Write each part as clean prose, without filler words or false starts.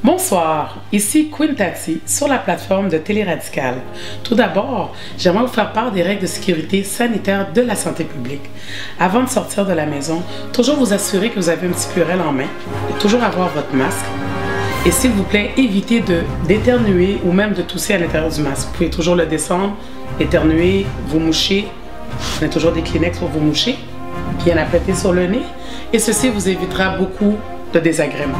Bonsoir, ici Queen Tati sur la plateforme de Télé Radical. Tout d'abord, j'aimerais vous faire part des règles de sécurité sanitaire de la santé publique. Avant de sortir de la maison, toujours vous assurer que vous avez un petit purel en main, toujours avoir votre masque. Et s'il vous plaît, évitez d'éternuer ou même de tousser à l'intérieur du masque. Vous pouvez toujours le descendre, éternuer, vous moucher. On a toujours des Kleenex pour vous moucher, bien apprêter sur le nez. Et ceci vous évitera beaucoup de désagréments.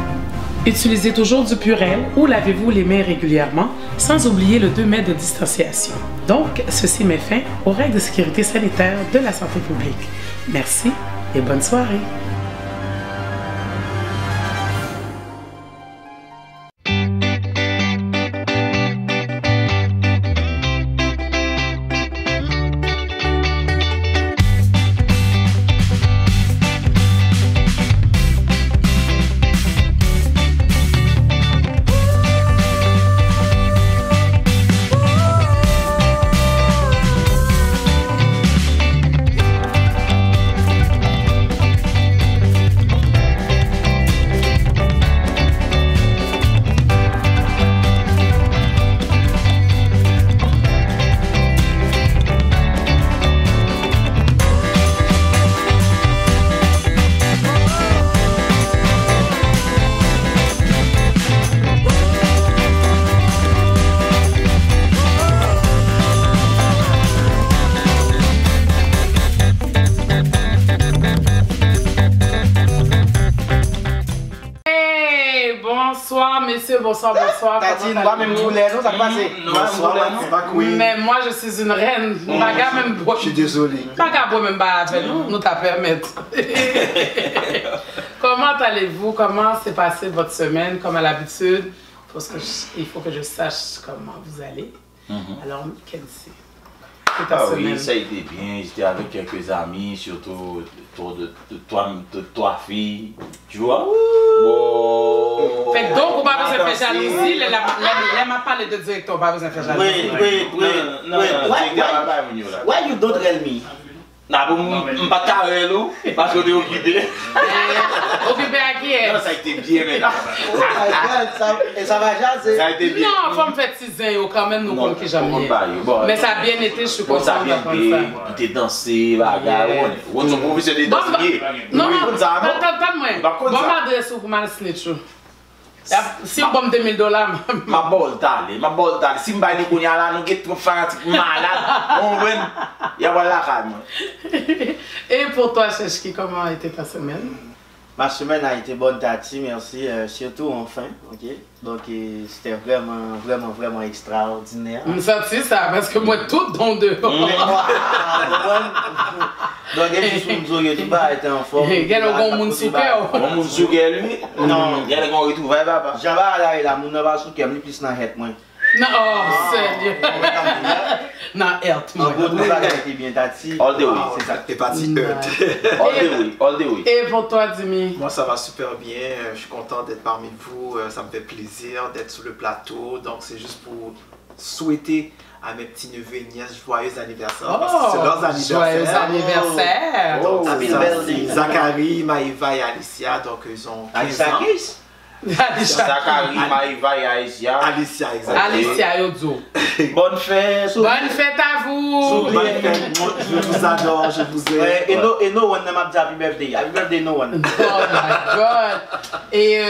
Utilisez toujours du purel ou lavez-vous les mains régulièrement, sans oublier le 2 mètres de distanciation. Donc, ceci met fin aux règles de sécurité sanitaire de la santé publique. Merci et bonne soirée. Bonsoir, messieurs, bonsoir. Tati, nous même bouler, nous, ça passe. Mais moi, je suis une reine. Je suis désolé. Pas qu'à boire même pas avec nous, nous t'a permettre. Comment allez-vous? Comment s'est passée votre semaine, comme à l'habitude? Il faut que je sache comment vous allez. Alors, Kenzie. Oui, ça a été bien. J'étais avec quelques amis, surtout de toi filles. Tu vois? Bon. Fait que donc, on va besoin de faire jalousie. Elle m'a parlé de directeur, on va besoin de faire jalousie. Non, Why you don't tell me? Non, je ne suis pas carré, parce qu'on est occupé. Occupé à qui est? Non, ça a été bien, mais. Et ça va jaser? Ça a été bien. Non, il faut me faire 6 ans, quand même, nous comptons que jamais. Mais ça a bien été, je suis contente d'entendre ça. Il était dansé, bagarre. On est professionnel de danser. Non, attends-moi. Bon, m'adresse pour mal snitch. Si on bombe $2000, ma bol tali. Si on va aller là, nous sommes trop fanatiques, malades. On va y avoir la calme. Et pour toi, Cheshki, comment a été ta semaine? Ma semaine a été bonne, Tati, merci. Surtout enfin, ok? Donc c'était vraiment extraordinaire. Je me sens ça, parce que moi, tout dans deux. Donc, je suis pas été en forme. Il y a un monde souper. Un monde souper, lui? Non, il y a un retour, papa. J'en vais aller là, mon va souper, je plus dans la tête, moi. Non, oh, sérieux. Non, health, moi. Ça a été bien, Tati. All the way. C'est ça. T'es parti all the way. Et pour toi, Dimi? Moi, ça va super bien. Je suis content d'être parmi vous. Ça me fait plaisir d'être sur le plateau. Donc, c'est juste pour souhaiter à mes petits neveux et nièces joyeux anniversaire. Parce que c'est leurs anniversaires. Joyeux anniversaire. Donc, Happy birthday. Zachary, Maïva et Alicia. Donc, ils ont 15 ans. Zachary, Maïva et Alicia. Alicia, exactement. Alicia Yodzo. Bonne fête. Bonne fête à vous. Bonne fête. Je vous adore, je vous aime. Et no one m'a dit happy birthday. Happy birthday, no one. Oh my God. Et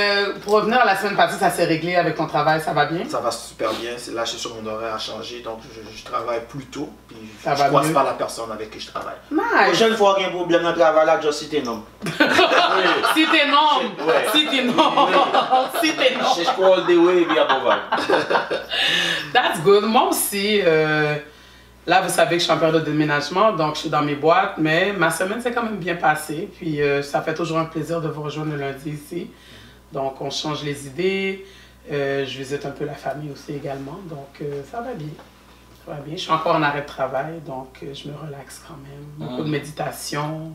pour revenir à la semaine passée, ça s'est réglé avec ton travail, ça va bien? Ça va super bien. Là, je suis sur mon horaire à changer. Donc, je travaille plus tôt. Puis, Ça je va croise mieux. pas la personne avec qui je travaille. Nice. Prochaine fois qu'il y a un problème dans le travail, là, je cite un nom. Si t'es non, si t'es non, si t'es non. Je crois all the way, bien bon. That's good. Moi aussi, là, vous savez que je suis en période de déménagement, donc je suis dans mes boîtes, mais ma semaine s'est quand même bien passée. Puis ça fait toujours un plaisir de vous rejoindre le lundi ici. Donc on change les idées. Je visite un peu la famille aussi également, donc ça va bien. Ça va bien. Je suis encore en arrêt de travail, donc je me relaxe quand même. Beaucoup de méditation.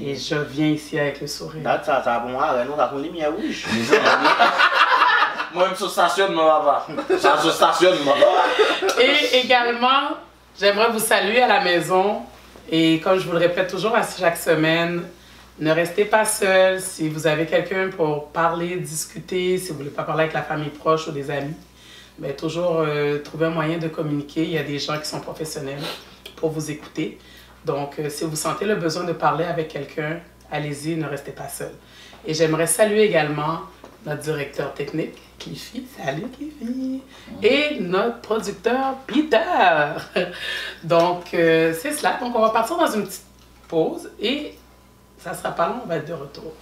Et je viens ici avec le sourire. Ça va pour moi, nous avons les lumières rouges. Moi, je stationne, papa. Je stationne, Et également, j'aimerais vous saluer à la maison. Et comme je vous le répète toujours à chaque semaine, Ne restez pas seul. Si vous avez quelqu'un pour parler, discuter, si vous ne voulez pas parler avec la famille proche ou des amis, mais toujours trouver un moyen de communiquer. Il y a des gens qui sont professionnels pour vous écouter. Donc, si vous sentez le besoin de parler avec quelqu'un, allez-y, ne restez pas seul. Et j'aimerais saluer également notre directeur technique, Cliffy. Salut Cliffy! Et notre producteur, Peter. Donc, c'est cela. Donc, on va partir dans une petite pause et ça sera pas long, on va être de retour.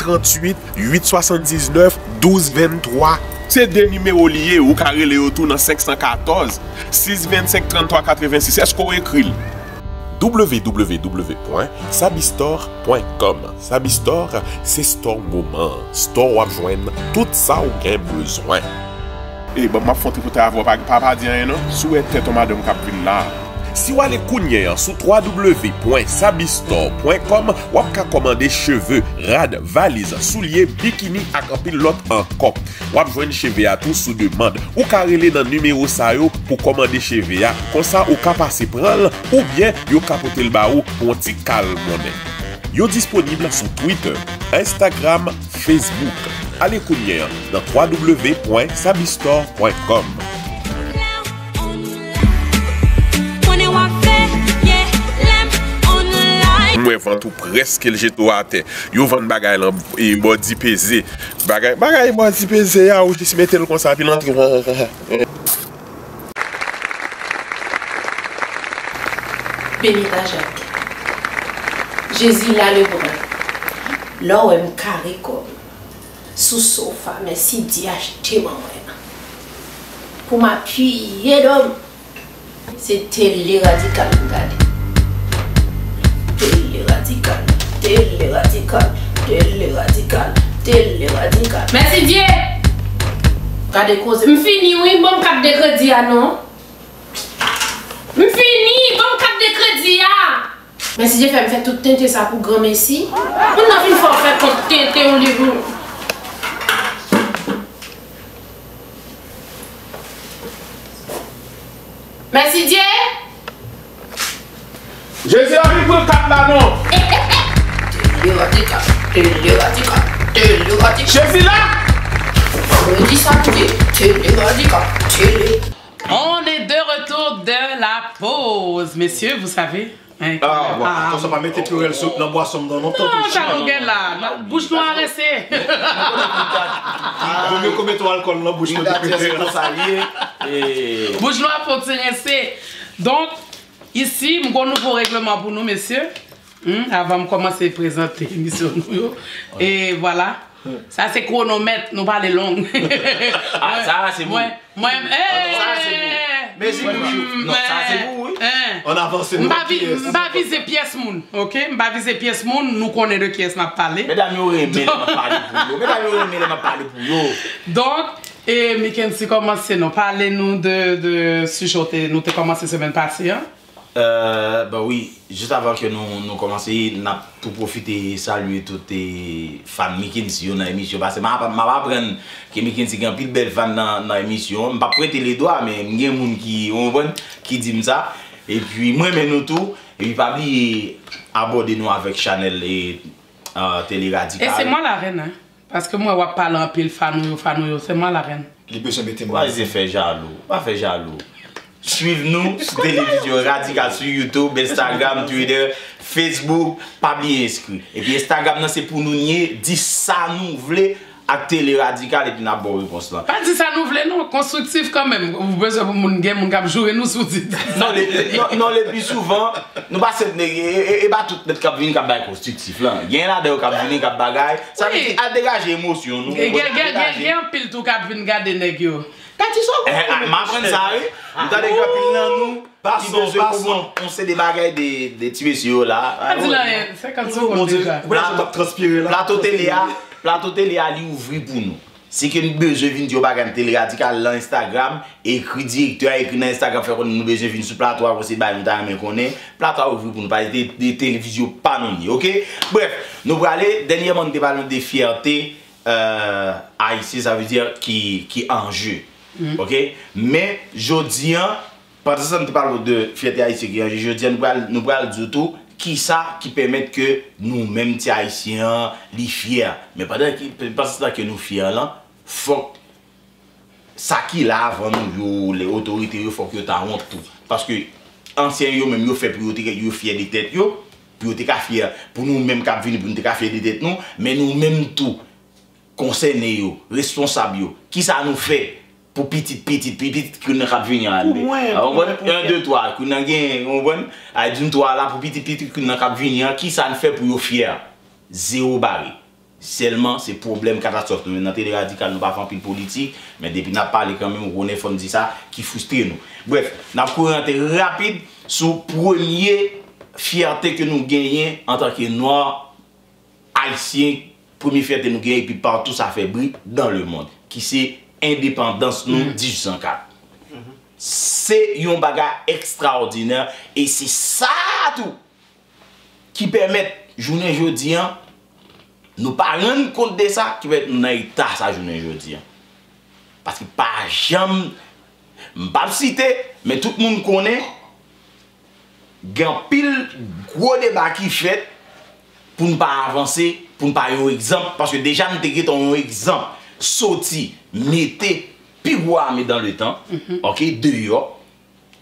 .38 879 12 23. C'est deux numéros liés ou carré les autour dans 514 625 33 86. Est-ce qu'on écrit? www.sabistore.com. Sabistore, c'est store moment. Store où joindre tout ça ou gain besoin. Et bon, ma fonte pour t'avoir pas dire rien, non? Souhaite ton madame Capvin là. Si vous allez connaître sur www.sabistore.com, vous pouvez commander cheveux, rad, valises, souliers, bikini et un pile l'autre encore. Vous pouvez joindre chez VA tout sous demande. Ou carrelez dans le numéro ça pour commander chez VA. Comme ça, vous pouvez passer prendre ou bien vous capoter le baou pour un petit calme monnaie. Vous êtes disponible sur Twitter, Instagram, Facebook. Allez connaître dans www.sabistore.com. Moi vend tout presque le jeto à terre. Yo vend bagay là et body pesé. Bagay body pesé ya ou je mettre le comme ça puis l'entrée. Benita Jacques. Jésus là le bras. Là où me carré comme sous sofa mais si dit acheter moi. Pour m'appuyer d'homme. C'était les radical regardez. Télé radical. Merci Dieu. Regardez cause. M'fini oui, bon carte de crédit non. M'fini, bon carte de crédit. Merci Dieu fait me faire tout tenter ça pour grand merci. On a une fois fait tout tenter au livre. Merci Dieu. Jésus arrive pour le cap là non. Télé radical. Jésus là. On dit ça télé radical. On est de retour de la pause. Messieurs, vous savez. Hein, on va mettre plus le soupe dans la boisson dans notre temps. Non, ça regarde là. Bouche noire restée. Vaut mieux qu'on mette l'alcool dans la bouche noire. Bouche noire faut rester. Donc, ici, je vais un nouveau règlement pour nous, messieurs. Avant de commencer à présenter l'émission. Et voilà. Ça, c'est chronomètre, nous parlons long. Ah, ça, c'est vous. Moi, ça, c'est vous. Mais c'est vous. Non, ça, c'est vous, oui. On avance. Je ne vais pas viser pièce moun. Ok? Je ne vais pas viser pièce moun. Nous connaissons de qui est-ce qu'on a parlé. Mesdames, nous aimons parler pour vous. Donc, et Mackenzie, commencez nous. Parlez-nous de sujet. Nous avons commencé la semaine passée. Hein? Bah oui, juste avant que nous commencions, nous avons tout profité saluer toutes les fans Mackenzie dans l'émission. Parce que je vais apprendre que Mackenzie a une belle fan dans l'émission. Je ne vais pas prêter les doigts, mais il y a des gens qui disent ça. Et puis, moi, nous tout. Et puis, pas oublier aborder nous avec Chanel et Télé Radical. Et c'est moi la reine, hein? Parce que moi, je parle en pile fan, c'est moi la reine. Les besoins de moi. Pas fait jaloux. Pas fait jaloux. Suivez-nous sur Télévision Radical sur YouTube, Instagram, Twitter, Facebook, pas bien inscrit. Et puis Instagram, c'est pour nous nier, dire ça nous voulons. À télé radical et puis n'a pas réponse là. Pas dit ça nous voulons non, constructif quand même. Vous besoin pour mon game, mon cap jouer nous sous dit. Non, les plus souvent, nous pas cette et pas tout notre cap venir cap constructif là. Il y en a des cap venir cap bagaille, ça veut dire à dégager émotion nous. Il y a un pile tout cap venir garder nèg yo. Quand tu sors, m'apprendre ça, nous t'as des capines dans nous. On sait des bagailles des petits messieurs là. Pas dit là, 50 secondes déjà. Plateau télé a ouvert pour nous. C'est que nous besoin de venir sur télé radical sur Instagram, écrit directeur, écrit dans Instagram, fait que nous besoin de venir sur plateau, c'est bah nous t'as connaît. Plateau a ouvert pour nous, pas des télévisions pas non, OK? Bref, nous allons aller dernièrement nous parlons de fierté haïtienne, ça veut dire qui en jeu. OK? Mais jodi parce que nous parlons de fierté haïtienne qui en jeu, jodi nous allons dire tout qui ça qui permet que nous-mêmes, les Haïtiens, les fiers. Mais pendant que nous fiers là, faut ça qui là avant nous, les autorités, il faut que tu honte tout. Parce que anciens yo même yo fait priorité yo fiers des têtes yo, priorité ka fier pour nous-mêmes qui venir pour nous ka fier des têtes nous, mais nous-mêmes tout concernés yo, responsables yo, qui ça nous fait pour petit que nous avons venir à 1, 2, 3 que nous avons à 3 là pour petit que nous avons venir qui ça nous fait pour nous fier zéro barré seulement c'est problème catastrophe nous dans télé radical nous pas faire pile politique mais depuis n'a parlé quand même on est faut dire ça qui frustre nous bref n'a couranté rapide sur premier fierté que nous gagnons en tant que noirs haïtiens première fierté nous gagnons et puis partout ça fait bruit dans le monde qui c'est indépendance nous 1804. C'est un bagage extraordinaire et c'est ça tout qui permet journée jeudi nous pas rendre compte de ça qui va être dans état ça journée jeudi parce que pas jamais pas citer mais tout le monde connaît grand pile gros débat qui fait pour ne pas avancer pour ne pas un exemple parce que déjà nous avons un exemple sorti, mettez pigouard dans le temps, ok, dehors,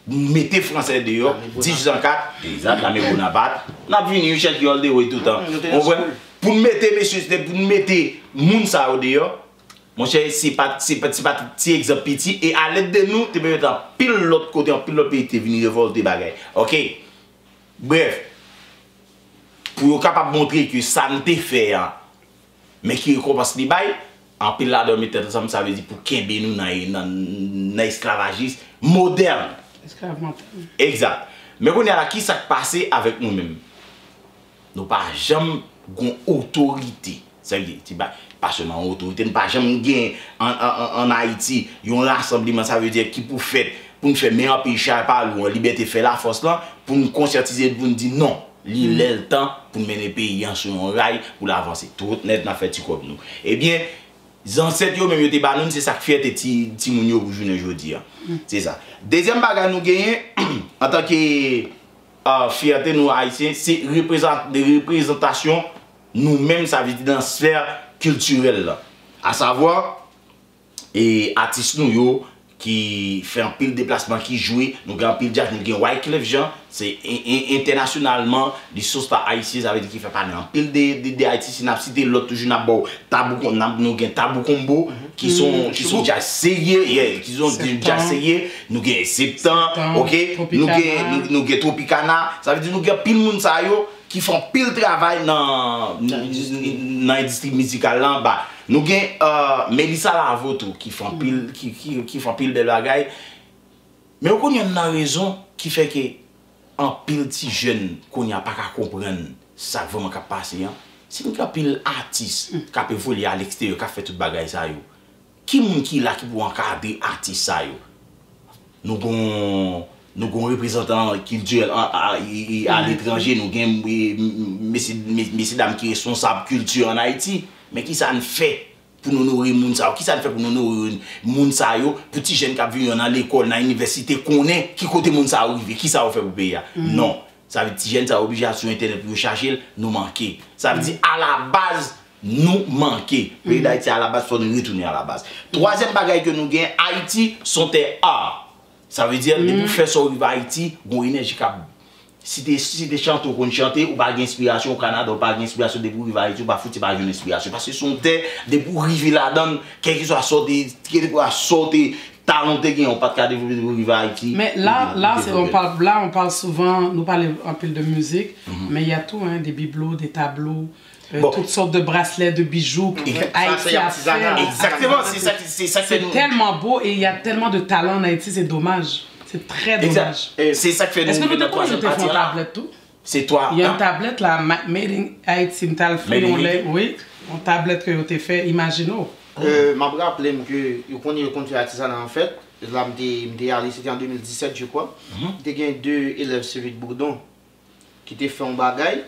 mettez français dehors, 1804, exact, la même Bonaparte, n'a venu chercher dehors tout le temps. Pour mettre messieurs, pour mettre moun sa dehors, mon cher, c'est pas petit exemple petit, et à l'aide de nous, tu peux mettre en pile l'autre côté, en pile l'autre pays, tu venir révolter bagay. Ok, bref, pour capable de montrer que ça ne te fait, mais qui récompense les bails. En pile là de mettre ensemble ça veut dire pour qu'un nous dans esclavagisme moderne. Esclave mental. Exact. Mais on est là qui s'est passé avec nous-mêmes. Nous pas jamais une autorité. Ça veut dire pas seulement une autorité, nous pas jamais gagner en Haïti, un rassemblement ça veut dire qui pour nous faire meilleur pays par ou en liberté faire la force là pour nous conscientiser pour nous dire non. Il est le temps pour mener le pays sur un rail pour l'avancer. Tout net n'a fait comme nous. Eh bien les ancêtres yo même yo te banon c'est ça qui fait ti moun yo pour journée jodi. C'est ça. Deuxième bagage nous gagner en tant que fierté nous haïtiens c'est représentation nous-mêmes ça veut dire dans sphère culturelle là. À savoir et artistes nous yo qui fait un pile déplacement qui joue nous avons un pile jazz nous avons Wyclef Jean c'est internationalement les sources haïtiennes ça veut dire qui fait parler un pile de haïtiens n'a cité l'autre toujours n'a bon tabou nous avons tabou combo qui sont déjà essayés qui ont déjà essayé nous avons septembre OK nous avons Tropicana ça veut dire nous avons pile monde ça yo qui font pile travail dans l'industrie musicale là bas nous avons Melissa Lavoto qui font pile qui font pile de bagaille mais on connaît une raison qui fait que en pile petit jeune qu'on n'y a pas qu'à comprendre ça vraiment qu'a passé c'est une pile artiste qui peut voler à l'extérieur qui fait toute bagaille ça yo qui moun qui là qui pour encadrer artiste ça yo nous avons représentant culturel à l'étranger, nous avons messieurs dames qui sont responsables culture en Haïti. Mais qui ça ne fait pour nous nourrir moun sa? Qui ça ne fait pour nous nourrir moun sa yo? Petit jeune qui a vu dans l'école, dans l'université, connaît qui côté moun sa arrivé, qui ça va faire pour payer? Non. Ça veut dire petit jeune ça obligé sur internet pour chercher, nous manquer. Ça veut dire à la base nous manquer. Le pays d'Haïti à la base faut nous retourner à la base. Troisième bagaille que nous gagnons, Haïti sont des arts. Ça veut dire, pour faire ça au Haïti, une énergie qui si tu chantes ou chanter, ou pas d'inspiration au Canada, ou pas d'inspiration de pour arriver à Haïti, ou pas foutre pas une inspiration. Parce que son terre, de pour arriver là-dedans, quel que soit sorti, talent de gain, on pas de cas développer pour arriver à Haïti. Mais là on parle souvent, nous parlons un peu de musique, mais il y a tout, hein, des bibelots, des tableaux. Toutes sortes de bracelets, de bijoux que Haïti a fait. Exactement, c'est ça que c'est tellement beau et il y a tellement de talent en Haïti, c'est dommage. C'est très dommage. C'est ça que fait Est-ce que vous avez ajouté une tablette tout? C'est toi. Il y a une tablette là, Made in Haïti, oui, une tablette que vous avez fait, imaginez-vous. Je me rappelle que je connais artisanat en fait. Là, c'était en 2017, je crois. Il y a 2 élèves civiques Bourdon qui étaient fait un bagage.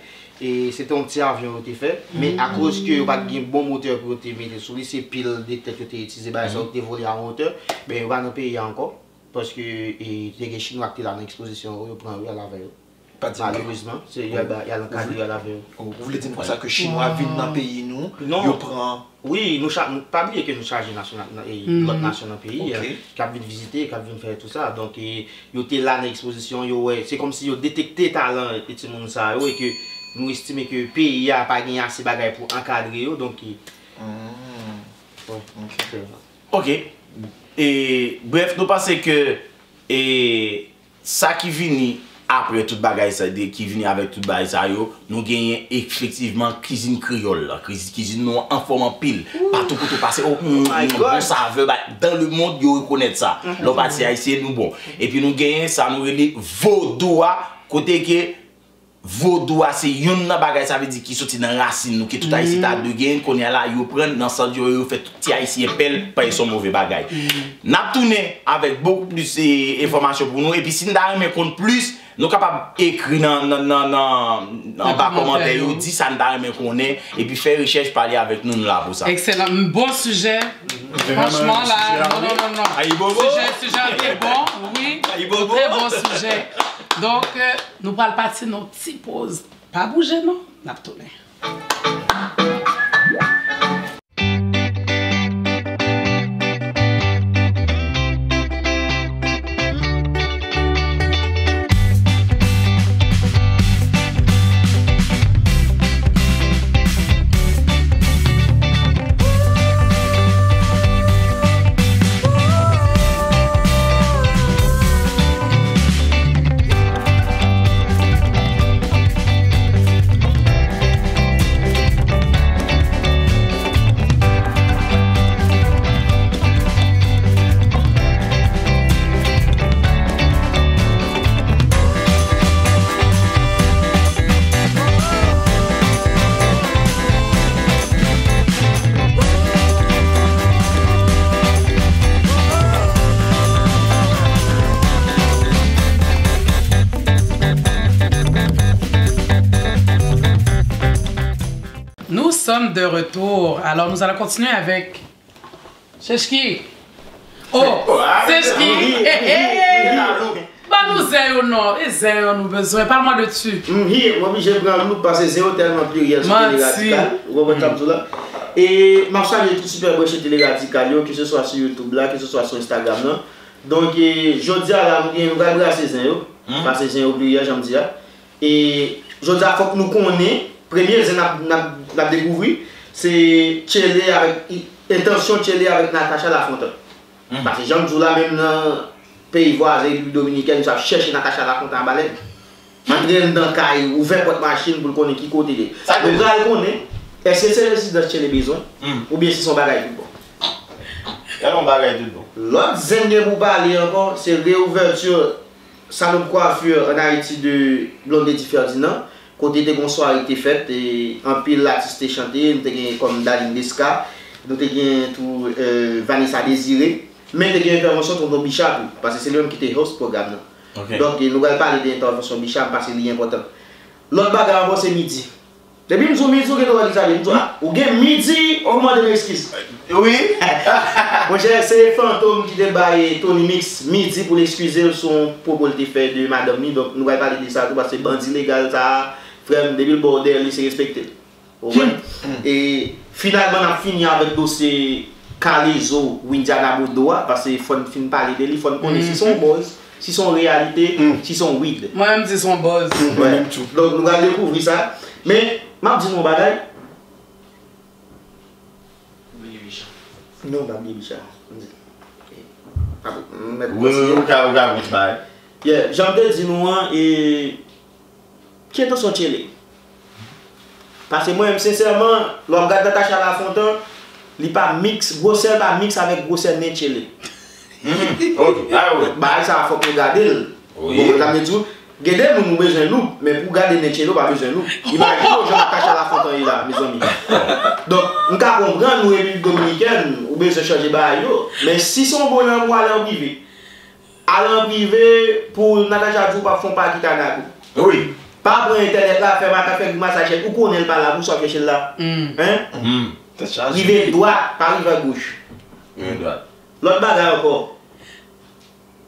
Et c'était un petit avion qui était fait. Mais à cause que pas de bon moteur pour te mettre sur lui, c'est pile des têtes qui étaient utilisées, ça a été volé en hauteur. Mais on va nous payer encore. Parce que les Chinois qui étaient là dans l'exposition, ils prennent à la veille. Malheureusement, il y a un cadre à la veille. Vous voulez dire pour ça que les Chinois viennent dans le pays, nous? Non. Ils prennent. Oui, nous pas oublier que nous chargeons l'autre nation dans le pays, qui a vu visiter, qui a vu faire tout ça. Donc, ils étaient là dans l'exposition, c'est comme si ils détectaient le talent et tout le monde ça, et que nous estimons que le pays n'a pas gagné assez de bagages pour encadrer, donc. Ok. Et bref, nous pensons que ça qui vient après tout bagage ça qui vient avec tout bagage ça nous gagnons effectivement cuisine créole cuisine nous en forme en pile partout pour tout passer bon saveur dans le monde yo reconnaître ça l'on parti haïtien nous bon et puis nous gagnons ça nous relé vaudois côté que vaudois c'est une bagage ça veut dire qui sorti dans racine nous qui tout haïtien ta de gain qu'on est là yo prendre dans sens yo fait tout petit haïtien pelle pas son mauvais bagage n'a tourné avec beaucoup plus d'informations pour nous et puis si nous d'ailleurs compte plus nous capables d'écrire dans bas commentaire ou dit ça nous qu'on est et puis faire recherche parler avec nous là pour ça. Excellent, bon sujet. Franchement là, non. Sujet très bon, oui. Très bon sujet. Donc nous parlons partir notre petite pause. Pas bouger non, n'a tourné. Nous sommes de retour. Alors, nous allons continuer avec Cheshki. Oh, Cheshki. Bah, nous zéro, non. Et zéro, nous besoin. Parle-moi de dessus. Moi, j'ai pris un look parce que zéro tellement pluriel sur Télé Radical. Et ma chaîne est tout super bonne chez Télé Radical, que ce soit sur YouTube, là, que ce soit sur Instagram. Là. Donc, je dis à la nous allons grâce à zéro. Parce que zéro pluriel, j'aime dire. Et je dis à faut que nous connaissions. Premier, nous avons découvert, c'est Tchélé avec intention Tchélé avec Natacha Lafontaine. Parce que Jean Djoula, même dans le pays voisin, République Dominicaine, nous avons cherché Natacha Lafontaine en baleine. Entrer dans le caille, ouvert votre machine pour connaître qui côté. Donc, nous allons connaître, est-ce que c'est le site de Tchélé besoin ou bien si son bagage tout bon. Il y a un bagage tout bon. L'autre zène pour parler encore, c'est réouverture salon de coiffure en Haïti de Blondie Ferdinand. Côté de bonsoir a été fait et en pile l'artiste est chanté, nous avons comme Daline Desca, nous avons tout Vanessa Désiré, mais nous avons une intervention de Bichard parce que c'est lui qui était host programme. Donc nous allons parler de l'intervention Bichard parce que c'est important. L'autre bagarre c'est midi. Depuis nous midi, ou bien midi au moment de l'esquisse. Oui. C'est Fantôme qui débaille Tony Mix midi pour l'excuser son propos de fait de Madame Ni. Donc nous allons parler de ça parce que bandit légal ça. Frère, depuis le bordel, il s'est respecté. Et finalement, on a fini avec le dossier Calizo ou Indiana Boudoa, parce qu'il faut parler de lui, il faut connaître son boss. si son réalité, si son weed. Moi-même, c'est son buzz. Ouais. Donc, nous allons découvrir ça. Mais, je dis mon bagage. Non, pas Bicha. Oui, j'en ai dit nous, et qui est son télé? Parce que moi, sincèrement, l'on regarde Natacha Lafontaine, il n'est pas mix, Gossel pas mix avec Gossel n'est télé. Ok, ah oui. Bah, ça faut qu'on regarde. Oui. Il y a des gens qui ont besoin de loup, mais pour garder les tchélos, pas besoin de loup. Imaginez que Natacha Lafontaine là, mes amis. Donc, on comprend, nous, les dominicaines, ou bien se changer baillot. Mais si son bonhomme ou aller en privé, pour Natacha Djou, pas font pas quitter Nagou. Oui. Pas pour internet là, faire du massage, ou qu'on n'est pas là, vous sortez chez là. Hein? Rive droite, pas rive gauche. L'autre bagarre encore.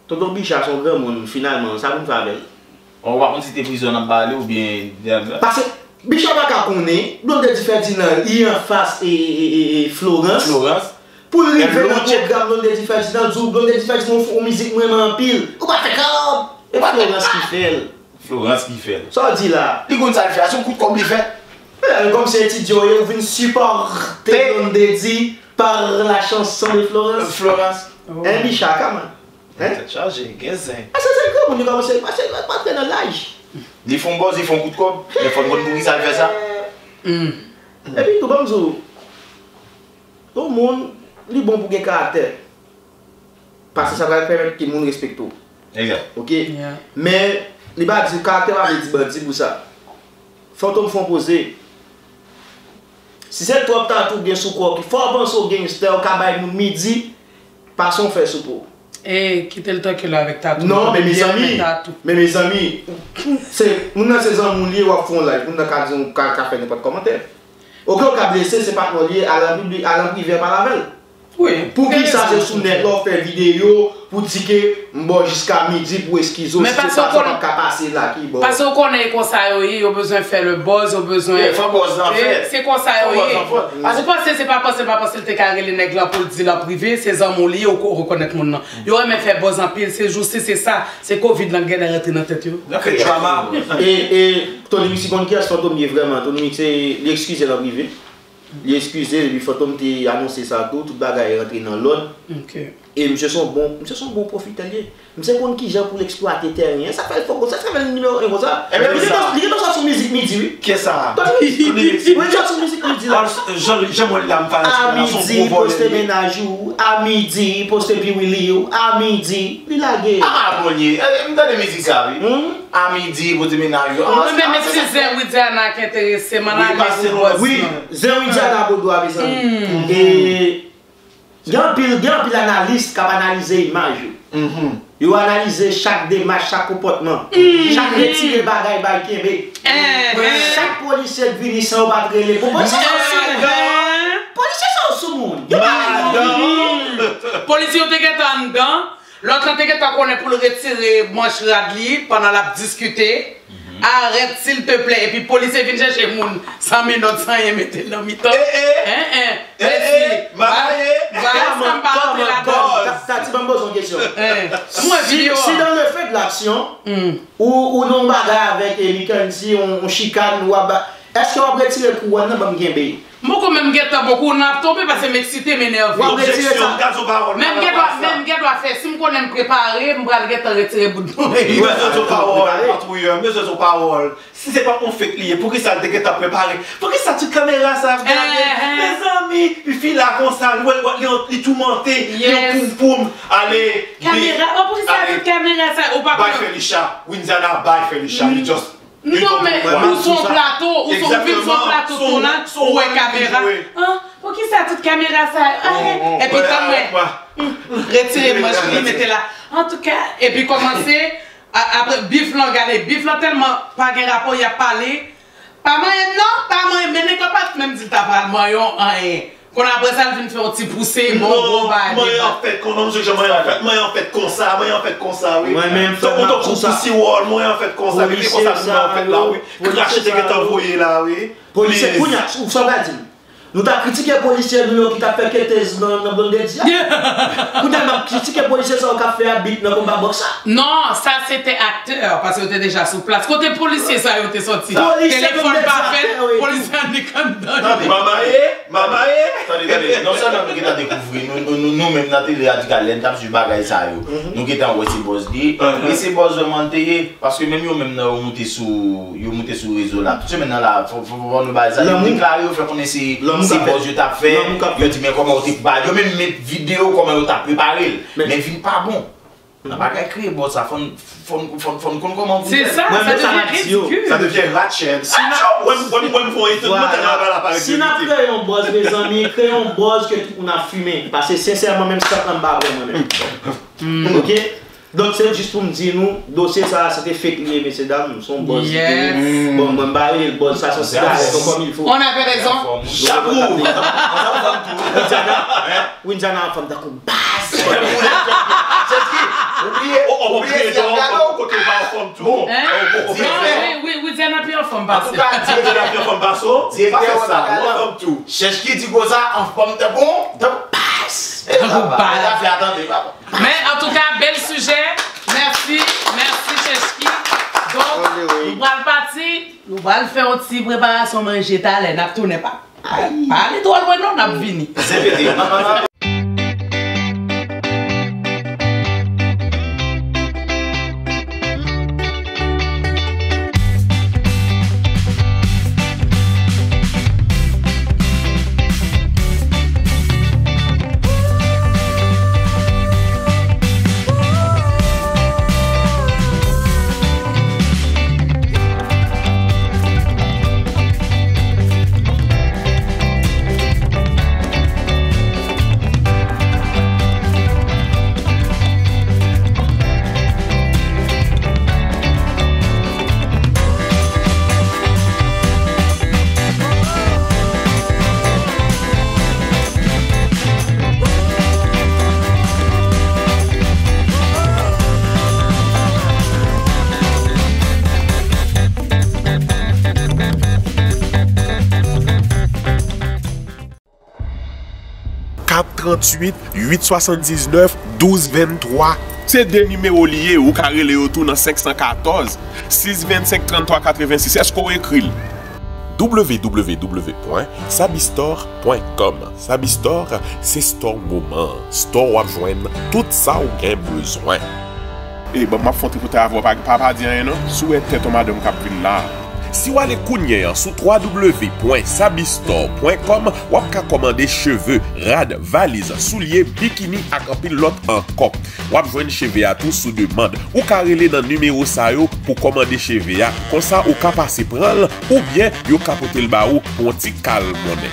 Tonton Bicha, son grand monde, finalement, ça vous fait avec. On va voir si t'es prison en parler ou bien. Parce que Bicha va qu'à connaître, l'autre des différents il en face et Florence. Pour arriver dans le programme, l'autre des différents l'autre des différents font musique vraiment en pile. On va faire comme. Et Florence qui fait. Florence qui fait. Ça dit là. Il compte ça le faire, son coup de comme il fait. Comme c'est un petit idiot, il vient supporter l'homme dédié par la chanson de Florence. Un Bicha, quand même. C'est chargé, gazin. Ah, c'est comme on dit comme c'est pas très dans l'âge. Ils font boss, ils font coup de com. Il faut que vous ça fait ça. Et puis, tout le monde, tout le monde, il est bon pour un caractère. Parce que ça va permettre que le monde respecte tout. Exact. Ok? Mais, il va dire caractère avec dit pour ça. Faut qu'on me poser. Si c'est toi qui as tout bien sous corps, il faut penser au gangster, au cabaye midi, passons faire sous pour. Et quitter le temps que là avec ta. Non, mais mes amis, c'est nous dans ces amis liés au fond là, nous dans faire n'importe commentaire. Aucun cas blessé, c'est pas lié à l'enprivé par la veille. Oui. Pour qui ça se soumet là, faire vidéo, pour dire que bon jusqu'à midi pour esquizo, mais parce qu'on pas passer là qui bon. Parce qu'on est comme ça, il a besoin de faire le buzz, il a besoin. C'est comme ça, parce que c'est pas parce que tu carré les nègres là pour dire la privée, c'est un lié ou reconnaître mon nom. Il aurait même fait buzz en pile, c'est juste c'est ça, c'est Covid dans guerre rentré dans tête yo. Et Tony Mixicon qui a fantôme vraiment, Tony Mix l'excuse la privée. Il excusé, lui fantôme t'a annoncé ça tout bagaille est rentré dans l'ordre. OK. Et monsieur son bon profitelier. Monsieur qu'on qui genre pour l'exploiter terrain, ça fait ça fait le numéro 1 comme ça. Il est dans son musique midi. Qu'est-ce ça? Oui, dans son musique midi là. J'aimerais la me faire à midi poster ménage à midi poster piwili à midi, il a gagné. Ah bonnier, me donne musique ça oui. À midi poster ménage. Même si c'est Widiana qui intéressé maintenant. Oui, Widiana Bodoa besoin. Et il y a un pile analyste qui a analysé l'image. Il a analysé chaque démarche, chaque comportement, chaque retiré bagaille baille. Chaque policier vient sans battre les policiers sont sous monde. Policiers ont été en dedans, l'autre ont été pour le retirer manche radli pendant la discuter. Arrête s'il te plaît. Et puis policier vient chercher moun 100 minutes sans y mettre dans mi-temps. Si dans le fait de l'action, ou non bagarre avec Mikan, si on chicane, est-ce qu'on va retirer le pouvoir dans le Gambé? Moi, quand même, beaucoup n'a tombé parce que m'exciter, m'énerve. Même gars doit faire. Si je aime préparer, je vais retirer le bout de nous. Mais c'est son parole. Si c'est pas qu'on fait lié, pour qui ça te get préparé? Pour qui ça tu caméra ça regarder? Mes amis, il fait là comme ça, il tout monté, il poum allez. Caméra, pour qui ça tu caméra ça ou pas? Bye Felicia, Winzana, bye Felicia, il just. Non mais où son plateau, où son film, son plateau tournant, où est caméra? Pour qui ça toute caméra ça? Et puis comme retirez-moi, je mettez là. En tout cas, et puis commencer après bif là, regardez, bif là tellement pas de rapport, il a parlé. Pas moyen non, pas moyen, mais n'est pas même dit t'as pas moyen rien. Qu'on après ça, il vient faire un petit poussé, bon, moi en fait, qu'on a moi en fait comme ça, oui. Moi-même, moi en fait comme ça, oui. Comme ça, en fait là, oui. Cracher tes envoyé là, oui. Policier, où ça va dire? Nous avons critiqué les policiers qui ont fait quelques dans le bon dédié. Nous avons critiqué les policiers qui ont fait un bit dans le combat boxe. Non, ça c'était acteur parce que était déjà sur place. Côté policier, ça a été sorti. Téléphone pas fait, policier en est comme Maman, attendez, non seulement nous qui avons découvert, nous-mêmes dans la télé radicale, nous avons sur bagage ça. Nous qui avons aussi boss dit, et c'est boss vraiment parce que même nous-mêmes nous monté sur le réseau là. Tout maintenant là, faut nous baser ça. Nous déclarer, fait connaître si boss je t'a fait, je dis mais comment on t'a préparé, yo même mettre vidéo comment on t'a préparé, mais vin pas bon. On n'a pas qu'à créer boss ça, faut comment c'est ça, ça devient ridicule. Ça devient ratchet. Si nous créons un boss, mes amis, créons un boss que tout on a fumé. Parce que sincèrement, même ça, on va moi-même. Ok? Donc c'est juste pour me dire, nous, dossier ça, c'était fake lié, messieurs dames, nous sommes boss. Bon, moi, le boss, ça, c'est comme il faut. On avait raison. Chapeau! Winjana en forme de base. Oubliez, côté pas en forme tout. Oui, vous êtes un peu en forme basse. En tout cas, tu es en forme basse, c'est pas ça, en forme tout. Cherche qui dit que ça en forme de bon, de passe. Mais en tout cas, bel sujet. Merci Cheshki. Donc, nous allons partir, nous allons faire une petite préparation manger talent, nous ne tournons pas. Allez, toi, non, nous allons venir. C'est pété. .38 879 1223. C'est des numéros liés ou carré les autour dans 514 625 33 86. Est-ce qu'on écrit? www.sabistore.com. Sabistore, c'est store moment. Store où joindre tout ça ou bien besoin. Et bon, ma fonte pour avoir pas dire rien non. Souhaite ton madame Capvin là. Si vous allez kounye sur www.sabistore.com, vous pouvez commander cheveux, rad, valises, souliers, bikini et un pilote encore. Vous pouvez joindre cheveux à tout sous demande. Ou carrelez dans le numéro ça pour commander cheveux. Comme ça, vous pouvez passer prendre ou bien vous capoter le baou pour un petit calme monnaie.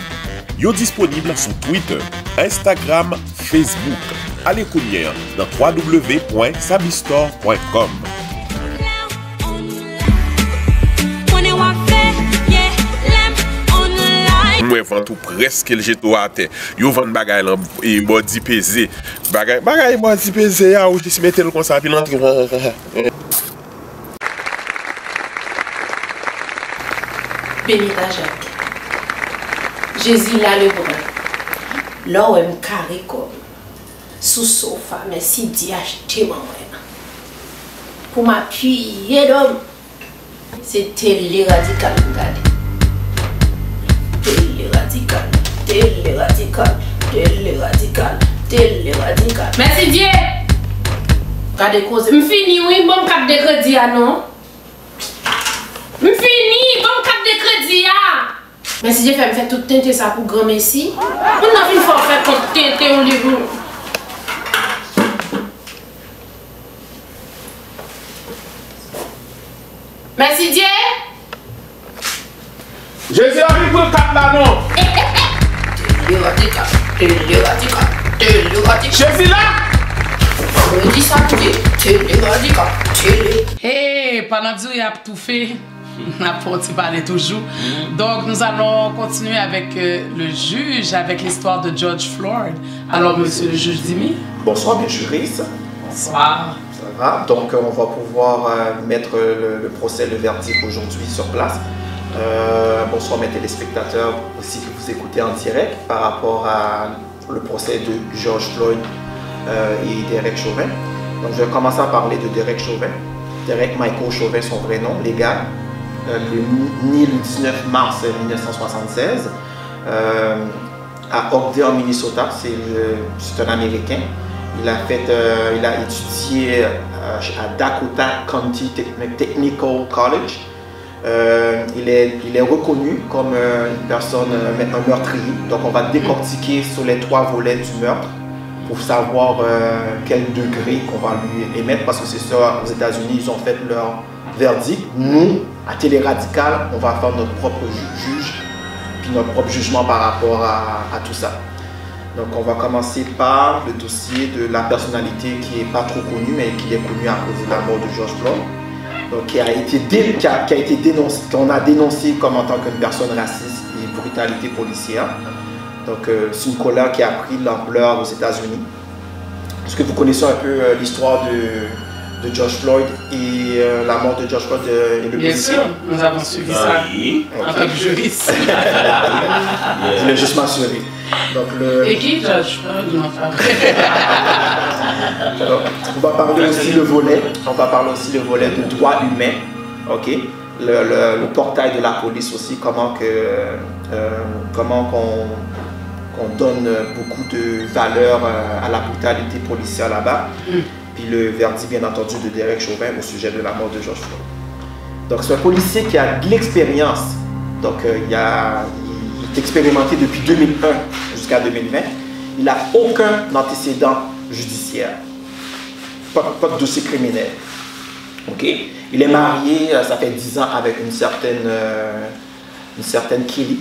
Vous disponible sur Twitter, Instagram, Facebook. Allez kounye dans www.sabistore.com. Moi vend tout presque le jeto à terre. Yo vend bagay là et body pesé. Bagay body pesé ya ou je se mettre comme ça puis l'entrée. Benita Jacques. Jésus là le bras. Là où elle carré comme sous sofa mais si dit acheter moi. Pour m'appuyer d'homme. C'était les radicales regardez. Télé radical. Merci Dieu. Regardez cause. M'fini oui bon carte de crédit non. M'fini bon carte de crédit Merci Dieu fait me faire tout tenter ça pour grand merci. On a une fois faire compte tenter on livre. Merci Dieu. Jésus a mis pour le cap là non. Télé radical. Jésus là. Je dis ça pour dire. Télé radical. Hey, pendant que il a tout fait, on a parlé toujours. Donc nous allons continuer avec le juge, avec l'histoire de George Floyd. Alors monsieur le juge Dimi. Bonsoir mes juristes. Bonsoir. Ça va, donc on va pouvoir mettre le procès, le verdict aujourd'hui sur place. Bonsoir mes téléspectateurs aussi que vous écoutez en direct par rapport à le procès de George Floyd et Derek Chauvin. Donc je vais commencer à parler de Derek Chauvin. Derek Michael Chauvin, son vrai nom légal, né le 19 mars 1976 à Oakdale, Minnesota. C'est un Américain. Il a étudié à Dakota County Technical College. Il est reconnu comme une personne, un meurtrier. Donc on va décortiquer sur les 3 volets du meurtre pour savoir quel degré qu'on va lui émettre, parce que c'est ça, aux États-Unis, ils ont fait leur verdict. Nous, à Télé Radical, on va faire notre propre juge, puis notre propre jugement par rapport à tout ça. Donc on va commencer par le dossier de la personnalité qui n'est pas trop connue, mais qui est connue à cause de la mort de George Floyd. Donc, qui a été dénoncé, qu'on a dénoncé comme en tant qu'une personne raciste et brutalité policière. Donc, c'est une colère qui a pris l'ampleur aux États-Unis. Est-ce que vous connaissez un peu l'histoire de George Floyd et la mort de George Floyd et le Bien sûr, nous avons suivi ça en tant que juriste. Je voulais juste m'assurer. Et qui George Floyd? On va parler aussi le volet. On va parler aussi le volet de droits humains. Ok. Le portail de la police aussi. Comment qu'on donne beaucoup de valeur à la brutalité policière là-bas. Puis le verdict, bien entendu, de Derek Chauvin au sujet de la mort de George Floyd. Donc c'est un policier qui a de l'expérience. Donc il est expérimenté depuis 2001 jusqu'à 2020. Il n'a aucun antécédent judiciaire. Pas de dossier criminel. Ok. Il est marié, ça fait 10 ans avec une certaine Kelly.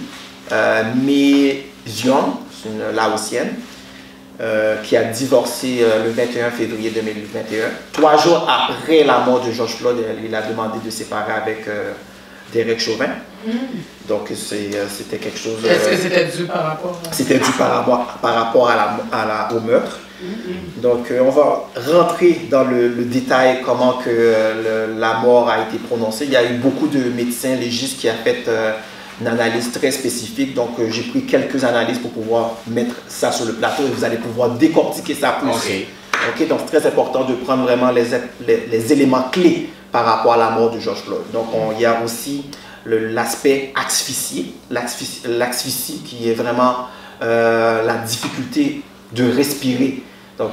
Mais Young, c'est une Laotienne, qui a divorcé le 21 février 2021. 3 jours après la mort de George Floyd, il a demandé de se séparer avec Derek Chauvin. Donc c'était quelque chose... Est-ce que c'était dû par rapport à... C'était dû par rapport au meurtre. Donc on va rentrer dans le détail comment que la mort a été prononcée. Il y a eu beaucoup de médecins légistes qui ont fait une analyse très spécifique. Donc j'ai pris quelques analyses pour pouvoir mettre ça sur le plateau et vous allez pouvoir décortiquer ça plus. Ok, donc c'est très important de prendre vraiment les éléments clés par rapport à la mort de George Floyd. Donc il y a aussi l'aspect asphyxie, l'asphyxie qui est vraiment la difficulté de respirer. Donc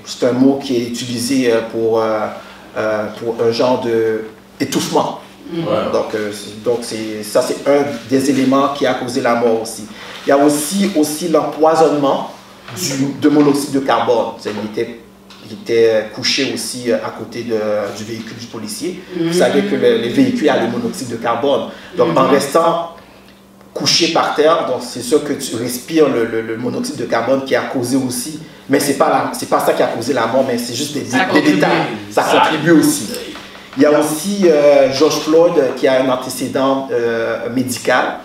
c'est un mot qui est utilisé pour un genre d'étouffement. Donc ça c'est un des éléments qui a causé la mort aussi. Il y a aussi l'empoisonnement de monoxyde de carbone. Il était couché aussi à côté du véhicule du policier. Vous savez que les véhicules ont le monoxyde de carbone. Donc en restant couché par terre, donc c'est sûr que tu respires le monoxyde de carbone qui a causé aussi, mais c'est pas ça qui a causé la mort, mais c'est juste des détails. Ça contribue aussi. Il y a aussi George Floyd qui a un antécédent médical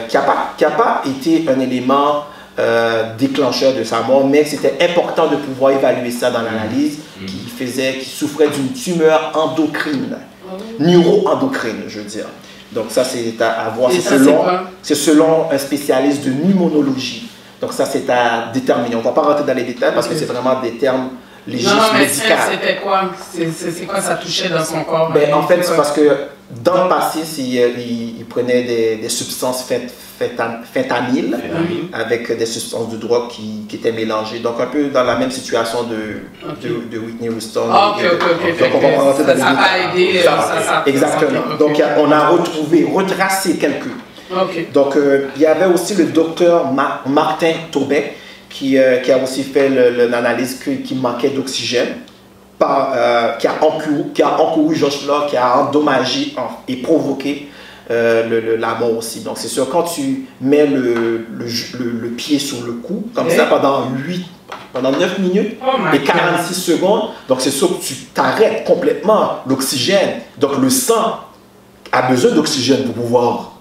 qui n'a pas été un élément déclencheur de sa mort, mais c'était important de pouvoir évaluer ça dans l'analyse, qui souffrait d'une tumeur endocrine, neuro-endocrine, je veux dire. Donc ça c'est à voir, c'est selon un spécialiste de pneumologie. Donc ça c'est à déterminer. On ne va pas rentrer dans les détails parce que c'est vraiment des termes légistes médicaux. C'était quoi? C'est quoi ça touchait dans son corps? En fait c'est parce que dans le passé, il prenait des substances fentanyl avec des substances de drogue qui étaient mélangées. Donc un peu dans la même situation de Whitney Houston. Donc on va rentrer dans les détails. Ça n'a pas aidé. Exactement. Donc on a retracé quelques. Donc il y avait aussi le docteur Martin Taubin qui a aussi fait l'analyse qu'il manquait d'oxygène. Qui a encouru George Floyd, qui a endommagé et provoqué la mort aussi. Donc c'est sûr, quand tu mets le pied sur le cou, comme ça pendant 9 minutes et 46 secondes, donc c'est sûr que tu t'arrêtes complètement l'oxygène. Donc le sang a besoin d'oxygène pour pouvoir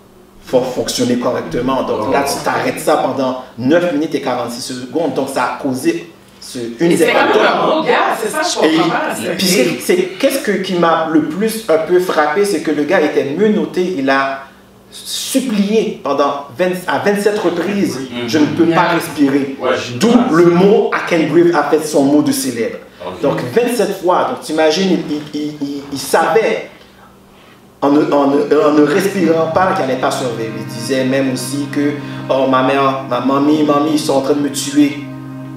fonctionner correctement. Donc là, tu t'arrêtes ça pendant 9 minutes et 46 secondes. Donc ça a causé une des facteurs. C'est ça, je comprends pas. Qu'est-ce qui m'a le plus un peu frappé, c'est que le gars était menotté, il a supplié pendant 27 reprises, je ne peux pas respirer. Ouais, D'où le mot I Can't Breathe a fait son mot de célèbre. Donc 27 fois, donc t'imagines, il savait en ne respirant pas qu'il n'allait pas survivre. Il disait même aussi que oh ma mère, ma mamie, ils sont en train de me tuer.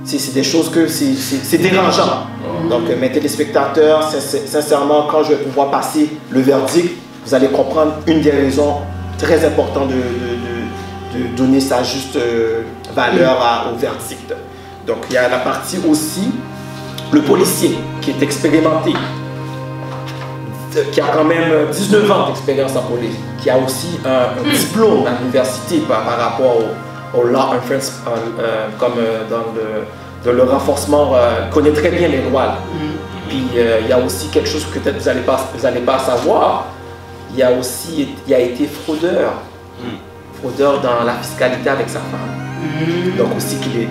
C'est des choses que c'est dérangeant. Donc mes téléspectateurs, sincèrement, quand je vais pouvoir passer le verdict, vous allez comprendre une des raisons très importantes de donner sa juste valeur au verdict. Donc il y a la partie aussi, le policier qui est expérimenté, qui a quand même 19 ans d'expérience en police, qui a aussi un diplôme à l'université par rapport au law enforcement, comme dans le renforcement, connaît très bien les lois. Puis il y a aussi quelque chose que peut-être vous n'allez pas savoir, il a été fraudeur dans la fiscalité avec sa femme. Donc aussi qui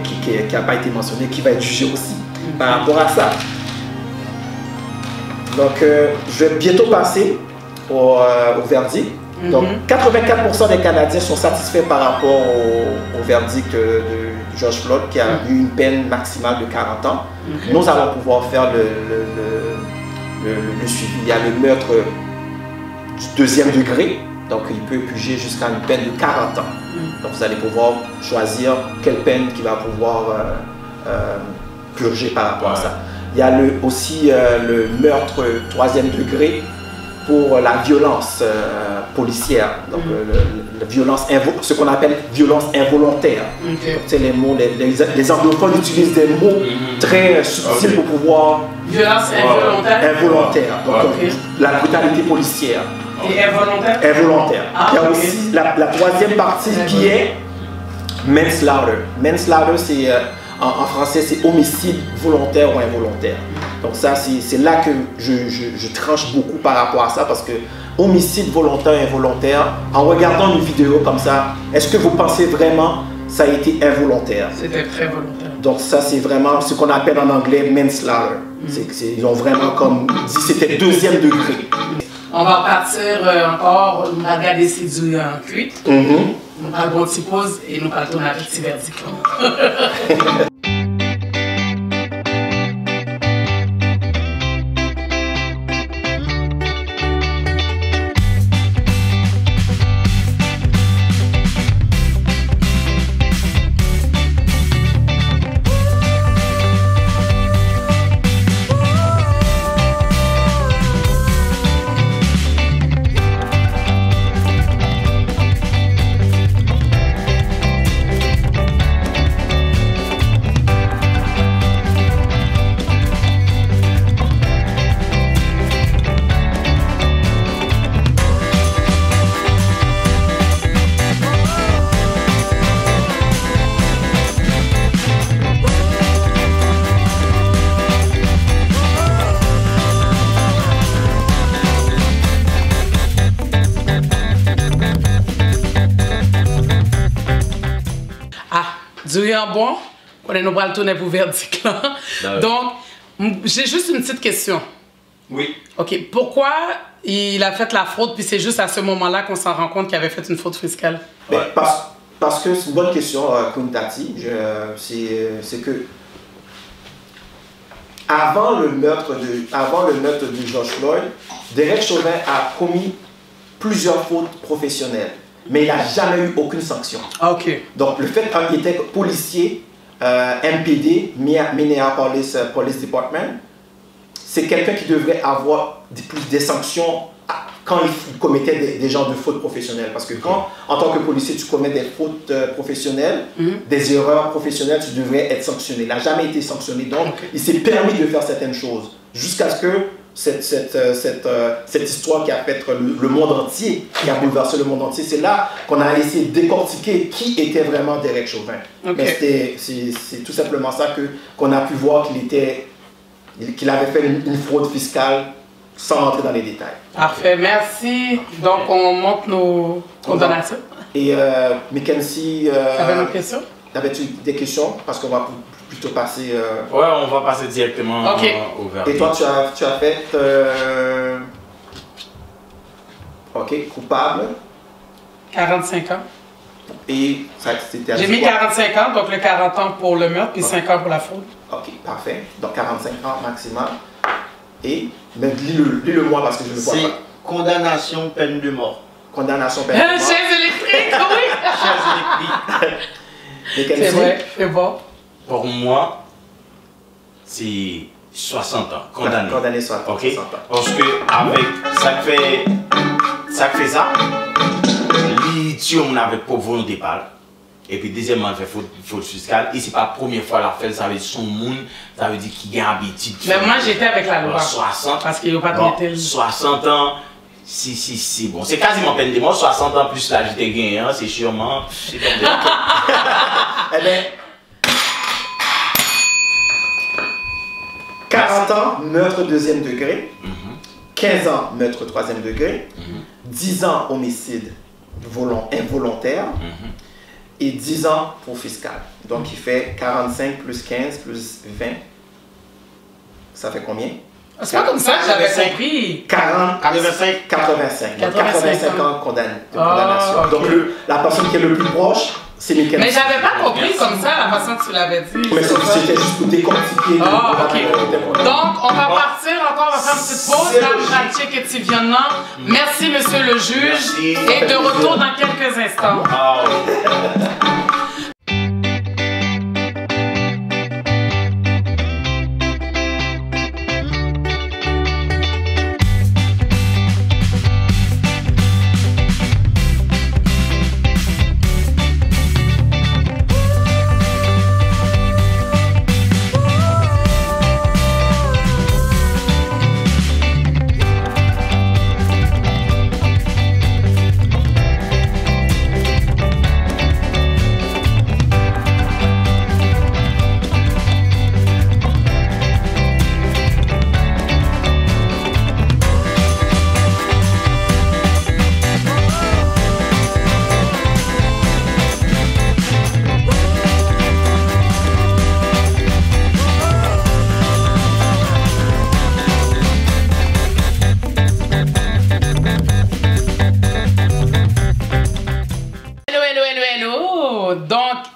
n'a pas été mentionné, qui va être jugé aussi par rapport à ça. Donc, je vais bientôt passer au verdict. Donc, 84% des Canadiens sont satisfaits par rapport au verdict de George Floyd, qui a eu une peine maximale de 40 ans. Nous allons pouvoir faire le suivi. Il y a le meurtre du 2e degré, donc il peut juger jusqu'à une peine de 40 ans. Donc, vous allez pouvoir choisir quelle peine qu'il va pouvoir purger par rapport à ça. Il y a aussi le meurtre 3e degré pour la violence policière, donc ce qu'on appelle violence involontaire. C'est les mots, les anglophones utilisent des mots très subtils pour pouvoir... Violence involontaire. Donc la brutalité policière. Et involontaire? Involontaire. Il y a aussi la 3e partie qui est manslaughter. Manslaughter, c'est... En français, c'est homicide volontaire ou involontaire. Donc ça, c'est là que je tranche beaucoup par rapport à ça, parce que homicide volontaire et involontaire, en regardant une vidéo comme ça, est-ce que vous pensez vraiment que ça a été involontaire? C'était très volontaire. Donc ça, c'est vraiment ce qu'on appelle en anglais manslaughter. Ils ont vraiment comme dit, c'était 2e degré. On va partir encore, on va regarder ces douilles en cuite. Nous allons une petite pause et nous partons avec un petit verdict. Bon, on est nous le tourner pour verdict là. Donc, j'ai juste une petite question. Oui. OK. Pourquoi il a fait la fraude, puis c'est juste à ce moment-là qu'on s'en rend compte qu'il avait fait une fraude fiscale? Parce que c'est une bonne question, Kuntati. C'est que avant le meurtre de George Floyd, Derek Chauvin a commis plusieurs fautes professionnelles, mais il n'a jamais eu aucune sanction. OK. Donc le fait qu'il était policier, MPD, Minneapolis Police Department, c'est quelqu'un qui devrait avoir des sanctions quand il commettait des genres de fautes professionnelles. Parce que quand, en tant que policier, tu commets des fautes professionnelles, des erreurs professionnelles, tu devrais être sanctionné. Il n'a jamais été sanctionné. Donc, il s'est permis de faire certaines choses. Jusqu'à ce que cette histoire qui a fait le monde entier, qui a bouleversé le monde entier, c'est là qu'on a essayé de décortiquer qui était vraiment Derek Chauvin. Mais c'est tout simplement ça qu'on a pu voir qu'il avait fait une fraude fiscale sans rentrer dans les détails. Parfait, merci. Donc, on monte nos condamnations. Et Mackenzie, t'avais une question? Avais-tu des questions? Parce qu'on va plutôt passer... Ouais, on va passer directement au verdict. Et toi, tu as fait... OK, coupable. 45 ans. Et ça, c'était... J'ai mis 45 ans, donc le 40 ans pour le meurtre, puis 5 ans pour la fraude. Ok, parfait. Donc 45 ans maximum. Et, mais lis-le-moi parce que je ne le vois pas. C'est condamnation, peine de mort. Condamnation, peine de mort. Chaise électrique, oui! Chaise électrique. C'est vrai, c'est bon. Pour moi, c'est 60 ans, condamné. Condamné 60 ans. Ok? Parce que avec ça fait ça, lithium avec pauvre volonté parle. Et puis deuxièmement, elle fait faute fiscale. Et c'est pas la première fois qu'elle fait, ça veut dire son monde, ça veut dire qu'il a habitude. Mais moi j'étais avec la loi. 60 parce qu'il n'y a pas de métal. 60 ans, si, bon. C'est quasiment peine de mort, 60 ans plus l'âge de gagné, hein, c'est sûrement. C'est comme des... Eh bien, 40 ans, meurtre deuxième degré. 15 ans, meurtre troisième degré. 10 ans, homicide involontaire. Et 10 ans pour fiscal. Donc il fait 45 plus 15 plus 20. Ça fait combien? C'est pas comme ça que j'avais compris. 85. 85. Donc 85 ans de condamnation. Oh, Donc okay. la personne qui est le plus proche, c'est Michael. Mais j'avais pas compris comme ça la façon que tu l'avais dit. Mais c'était juste pour décortiquer. Donc on va partir encore, on va faire une petite pause. Là, pratique et Tiviana. Merci monsieur le juge. Et de retour dans quelques instants.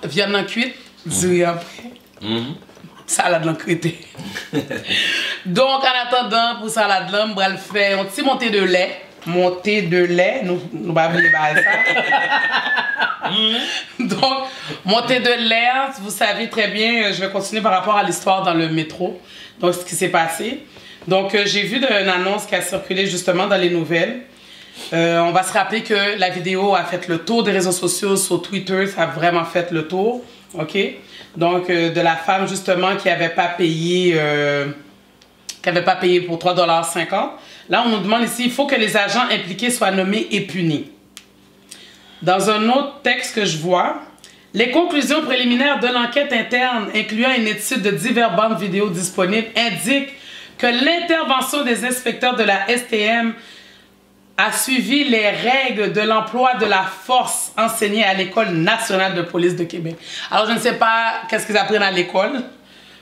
Viande cuite, du après. Salade en cuite. Donc, en attendant, pour salade là, on va le faire un petit montée de lait. Montée de lait, nous allons oublier ça. Donc, montée de lait, vous savez très bien, je vais continuer par rapport à l'histoire dans le métro. Donc, ce qui s'est passé. Donc, j'ai vu une annonce qui a circulé justement dans les nouvelles. On va se rappeler que la vidéo a fait le tour des réseaux sociaux sur Twitter, ça a vraiment fait le tour, ok? Donc, de la femme justement qui n'avait pas payé pour 3,50 $. Là, on nous demande ici, il faut que les agents impliqués soient nommés et punis. Dans un autre texte que je vois, les conclusions préliminaires de l'enquête interne, incluant une étude de diverses bandes vidéo disponibles, indiquent que l'intervention des inspecteurs de la STM a suivi les règles de l'emploi de la force enseignées à l'École nationale de police de Québec. Alors, je ne sais pas qu'est-ce qu'ils apprennent à l'école,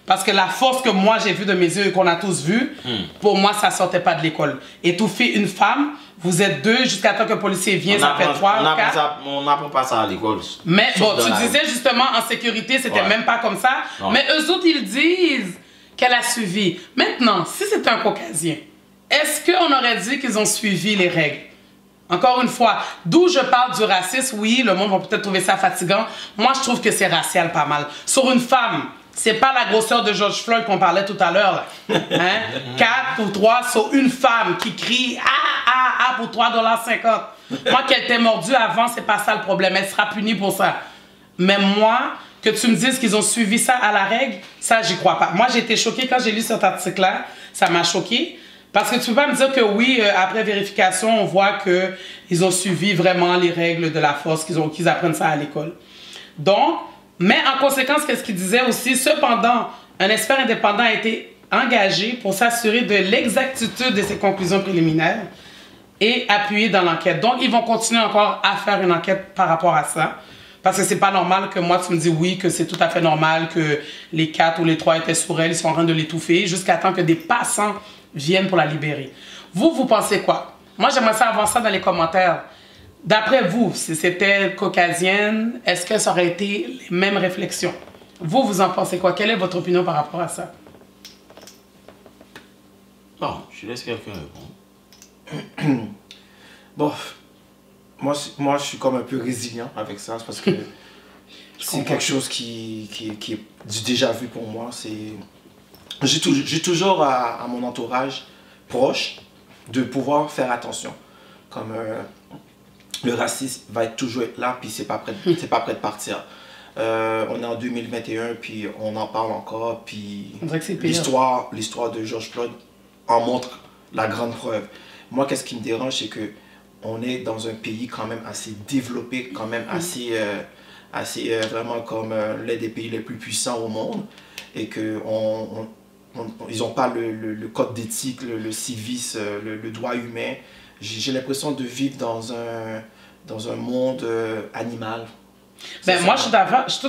parce que la force que moi j'ai vue de mes yeux et qu'on a tous vu, pour moi, ça ne sortait pas de l'école. Étouffer une femme, vous êtes deux, jusqu'à temps que le policier vienne, ça fait 3 ou 4. On n'apprend pas ça à l'école. Mais bon, tu disais justement en sécurité, c'était même pas comme ça. Ouais. Mais eux autres, ils disent qu'elle a suivi. Maintenant, si c'est un Caucasien, est-ce qu'on aurait dit qu'ils ont suivi les règles? Encore une fois, d'où je parle du racisme, oui, le monde va peut-être trouver ça fatigant. Moi, je trouve que c'est racial pas mal. Sur une femme, c'est pas la grosseur de George Floyd qu'on parlait tout à l'heure. Hein? 4 ou 3 sur une femme qui crie « Ah, ah, ah » pour 3,50 $. Moi, qu'elle t'ait mordu avant, c'est pas ça le problème. Elle sera punie pour ça. Mais moi, que tu me dises qu'ils ont suivi ça à la règle, ça, j'y crois pas. Moi, j'ai été choquée quand j'ai lu cet article-là. Ça m'a choquée. Parce que tu peux pas me dire que oui, après vérification, on voit qu'ils ont suivi vraiment les règles de la force, qu'ils apprennent ça à l'école. Donc, mais en conséquence, qu'est-ce qu'il disait aussi? Cependant, un expert indépendant a été engagé pour s'assurer de l'exactitude de ses conclusions préliminaires et appuyer dans l'enquête. Donc, ils vont continuer encore à faire une enquête par rapport à ça. Parce que c'est pas normal que moi, tu me dis oui, que c'est tout à fait normal que les 4 ou les 3 étaient sur elle, ils sont en train de l'étouffer jusqu'à temps que des passants viennent pour la libérer. Vous pensez quoi? Moi, j'aimerais ça avoir ça dans les commentaires. D'après vous, si c'était caucasienne, est-ce que ça aurait été les mêmes réflexions? Vous en pensez quoi? Quelle est votre opinion par rapport à ça? Bon, je laisse quelqu'un répondre. Bon, moi, je suis comme un peu résilient avec ça, parce que c'est quelque chose qui est du déjà vu pour moi. J'ai toujours à mon entourage proche de pouvoir faire attention. Comme le racisme va toujours être là, puis c'est pas prêt de partir. On est en 2021, puis on en parle encore, puis l'histoire de George Floyd en montre la grande preuve. Moi, qu'est-ce qui me dérange, c'est que on est dans un pays quand même assez développé, quand même assez vraiment comme l'un des pays les plus puissants au monde, et que ils n'ont pas le code d'éthique, le civisme, le droit humain. J'ai l'impression de vivre dans un monde animal. Ben, moi, je suis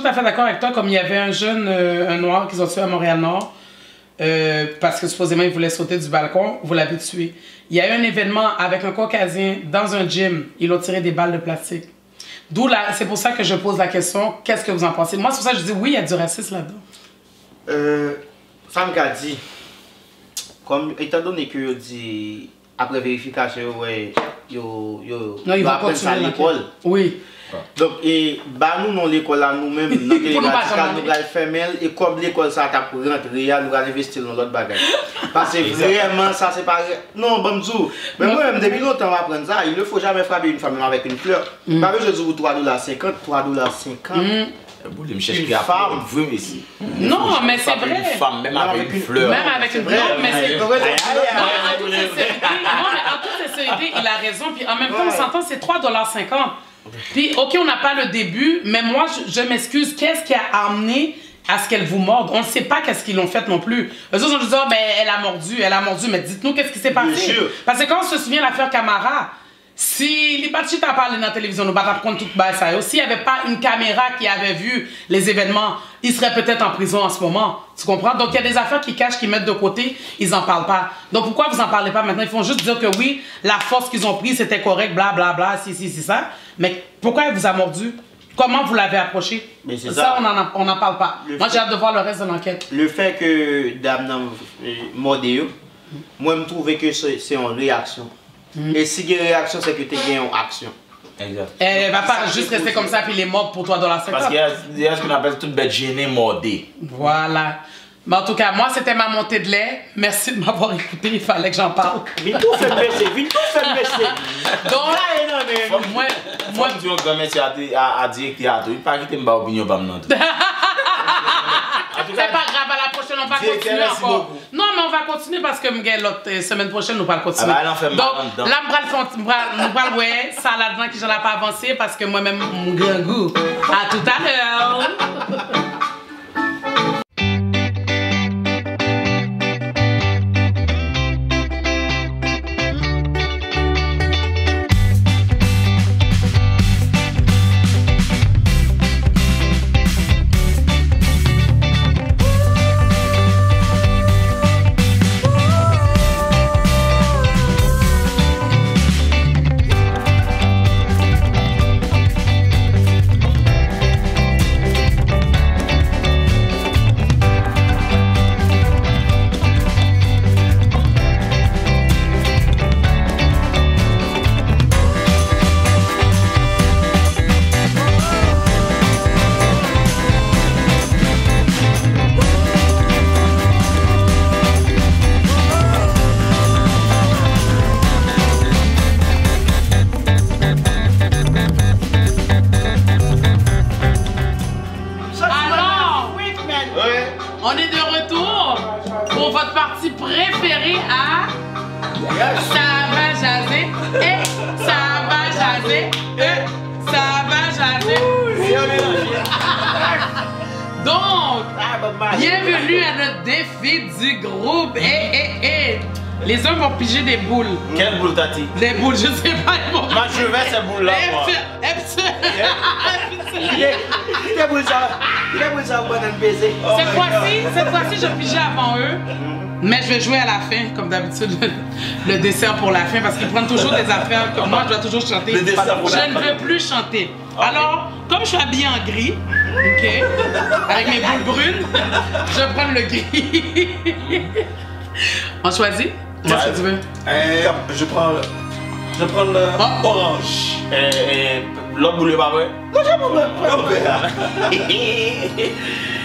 tout à fait d'accord avec toi. Comme il y avait un jeune, un noir qu'ils ont tué à Montréal-Nord, parce que supposément il voulait sauter du balcon, vous l'avez tué. Il y a eu un événement avec un caucasien dans un gym, ils ont tiré des balles de plastique. D'où c'est pour ça que je pose la question, qu'est-ce que vous en pensez? Moi, c'est pour ça que je dis oui, il y a du racisme là-dedans. Ça me dit, comme étant donné que je dis, après vérification, ouais, non, ils vont continuer à l'école. Oui. Donc, nous, dans l'école, nous-mêmes, dans nous allons fermer, et comme l'école, ça t'a pour rentrer, nous allons investir dans l'autre bagage. Parce que vraiment, ça, c'est pas. Non, bon, mais moi-même, depuis longtemps, on va apprendre ça. Il ne faut jamais frapper une femme avec une fleur. Par exemple, je dis $3,50, $3,50. Vous me cherchez une femme, vous ici. Non, mais c'est vrai. Une femme, même avec une fleur. Même avec une fleur, mais c'est vrai. En toute sincérité, il a raison. Puis en même temps, on s'entend, c'est $3,50. Puis, ok, on n'a pas le début, mais moi, je m'excuse. Qu'est-ce qui a amené à ce qu'elle vous morde? On ne sait pas qu'est-ce qu'ils l'ont fait non plus. Eux autres, on dit, oh, ben, elle a mordu. Mais dites-nous qu'est-ce qui s'est passé. Parce que quand on se souvient de l'affaire Camara, si les Batchit a parlé dans la télévision, nous battons contre tout ça. S'il n'y avait pas une caméra qui avait vu les événements, ils seraient peut-être en prison en ce moment. Tu comprends? Donc, il y a des affaires qui cachent, qui mettent de côté, ils n'en parlent pas. Donc, pourquoi vous n'en parlez pas maintenant? Ils font juste dire que oui, la force qu'ils ont prise, c'était correct, blablabla, bla, bla, si, ça. Mais pourquoi elle vous a mordu? Comment vous l'avez approché? Mais ça, on n'en parle pas. Moi, j'ai hâte de voir le reste de l'enquête. Le fait que Dame mordé, moi, je trouve que c'est en réaction. Et si il y a une réaction, c'est que tu as une action. Exact. Elle va pas juste rester comme ça puis les morts pour $3,50. Parce qu'il y a ce qu'on appelle toute bête gênée mordée. Voilà. Mais en tout cas, moi, c'était ma montée de lait. Merci de m'avoir écouté. Il fallait que j'en parle. Vite tout fait le merci. Donc, moi, je dis que merci à directeur. Il ne pas quitter ma opinion. C'est pas grave, à la prochaine, on va continuer encore. Non, mais on va continuer parce que l'autre semaine prochaine, nous allons continuer. Donc, là, nous allons ouais, ça là-dedans que j'en ai pas avancé parce que moi-même, mon grand goût. À tout à l'heure. On est de retour pour votre partie préférée à Ça va jaser et ça va jaser et ça va jaser. Donc, bienvenue à notre défi du groupe. Les hommes vont piger des boules. Quelle boule t'as-tu? Des boules, je sais pas. Moi je vais ces boules là. Il est pour ça, on va baiser. Cette fois-ci, je pigeais avant eux. Mais je vais jouer à la fin, comme d'habitude, le dessert pour la fin, parce qu'ils prennent toujours des affaires que moi, je dois toujours chanter. Je ne veux plus chanter. Alors, comme je suis habillée en gris, ok, avec mes boules brunes, je vais prendre le gris. On choisit? Qu'est-ce que tu veux? Je prends l'orange. L'autre boule pas vrai? Non, j'ai pas.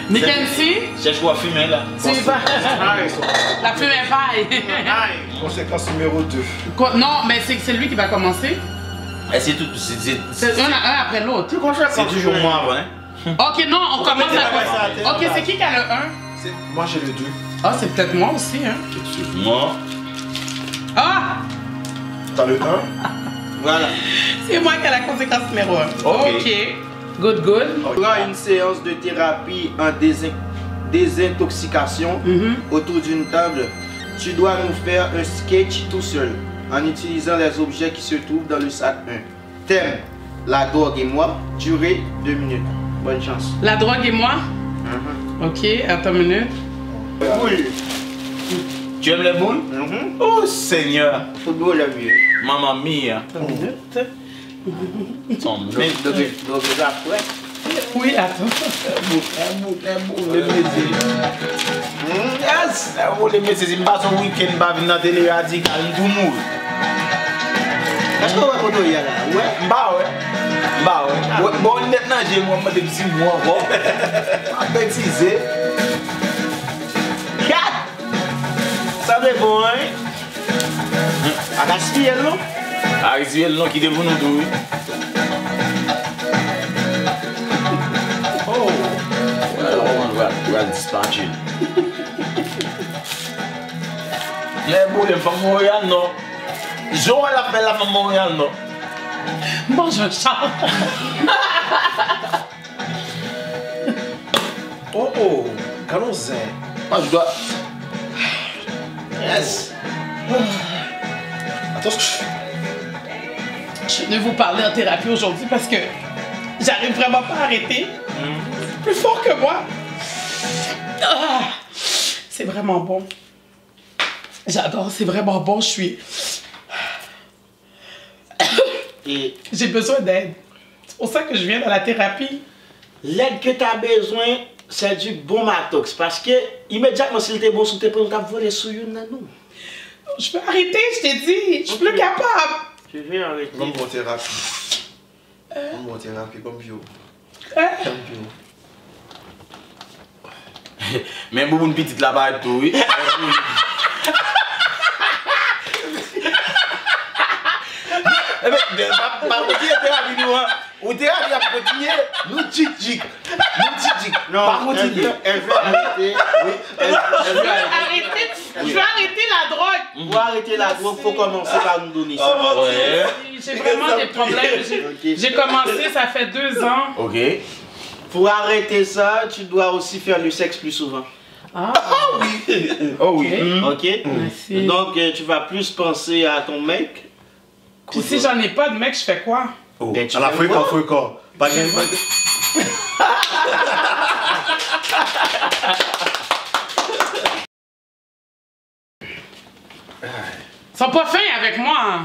Mackenzie? Cherche quoi fumer là? Tu vas. La fumée paille. Conséquence numéro 2. Non, mais c'est lui qui va commencer. C'est tout. C'est un après l'autre. C'est toujours moi avant, hein? Ok, non, on commence à. Ok, c'est qui a le 1? Moi j'ai le 2. Ah, c'est peut-être moi aussi, hein? Moi. Ah! T'as le 1? Voilà. C'est moi qui ai la conséquence numéro 1. Ok. Good. On aura une séance de thérapie en désintoxication autour d'une table. Tu dois nous faire un sketch tout seul en utilisant les objets qui se trouvent dans le sac 1. Thème, la drogue et moi. Durée, 2 minutes. Bonne chance. La drogue et moi? Ok, attends une minute. Boule. Tu aimes les boules? Oh Seigneur! Football la vieux. Maman mia! Attends une minute. Ton Donc après. Oui, attends. les métiers. Yes! Les métiers, c'est pas son week-end, pas venir dans la télé radicale, tout le monde. Est-ce qu'on va photo là? Ouais. Bah ouais. Bon, maintenant, j'ai moi des petits mois encore. Pas bêtiser. Ça va bon, hein? À gaspiller, non? Gaspiller, non, qui devrait nous douiller. Oh! On va dispatcher. Les boules, les femmes Montréal, non. Joël appelle la femme Montréal, non. Bonjour, Charles. Oh, allons-y. Moi, je dois. Yes. Attention. Je suis venue vous parler en thérapie aujourd'hui parce que j'arrive vraiment pas à arrêter. Plus fort que moi. Ah, c'est vraiment bon. J'adore, c'est vraiment bon. Je suis. J'ai besoin d'aide. C'est pour ça que je viens dans la thérapie. L'aide que tu as besoin, c'est du bon matox. Parce que, immédiatement, s'il était bon, si tu peux voler sous une nous. Je peux arrêter, je t'ai dit. Je suis plus capable. Je vais arrêter. Comme en thérapie. Comme en thérapie, comme bio. Comme bio. Mais pour une petite là-bas et tout, oui. Par contre, il y a thérapie, nous, hein. Ou thérapie a continué, nous tchik-tchik. Non, par contre, elle veut arrêter. Oui, elle veut arrêter. Je veux arrêter la drogue. Pour arrêter la drogue, il faut commencer par nous donner ça. Ouais. J'ai vraiment des problèmes. J'ai commencé, ça fait 2 ans. Ok. Pour arrêter ça, tu dois aussi faire le sexe plus souvent. Ah oui. Oh oui. Ok. Merci. Donc, tu vas plus penser à ton mec. Puis si j'en ai pas de mec, je fais quoi? Oh. Ben, tu À la fais fois, quoi? quoi. Pas de... Ils sont pas fins avec moi.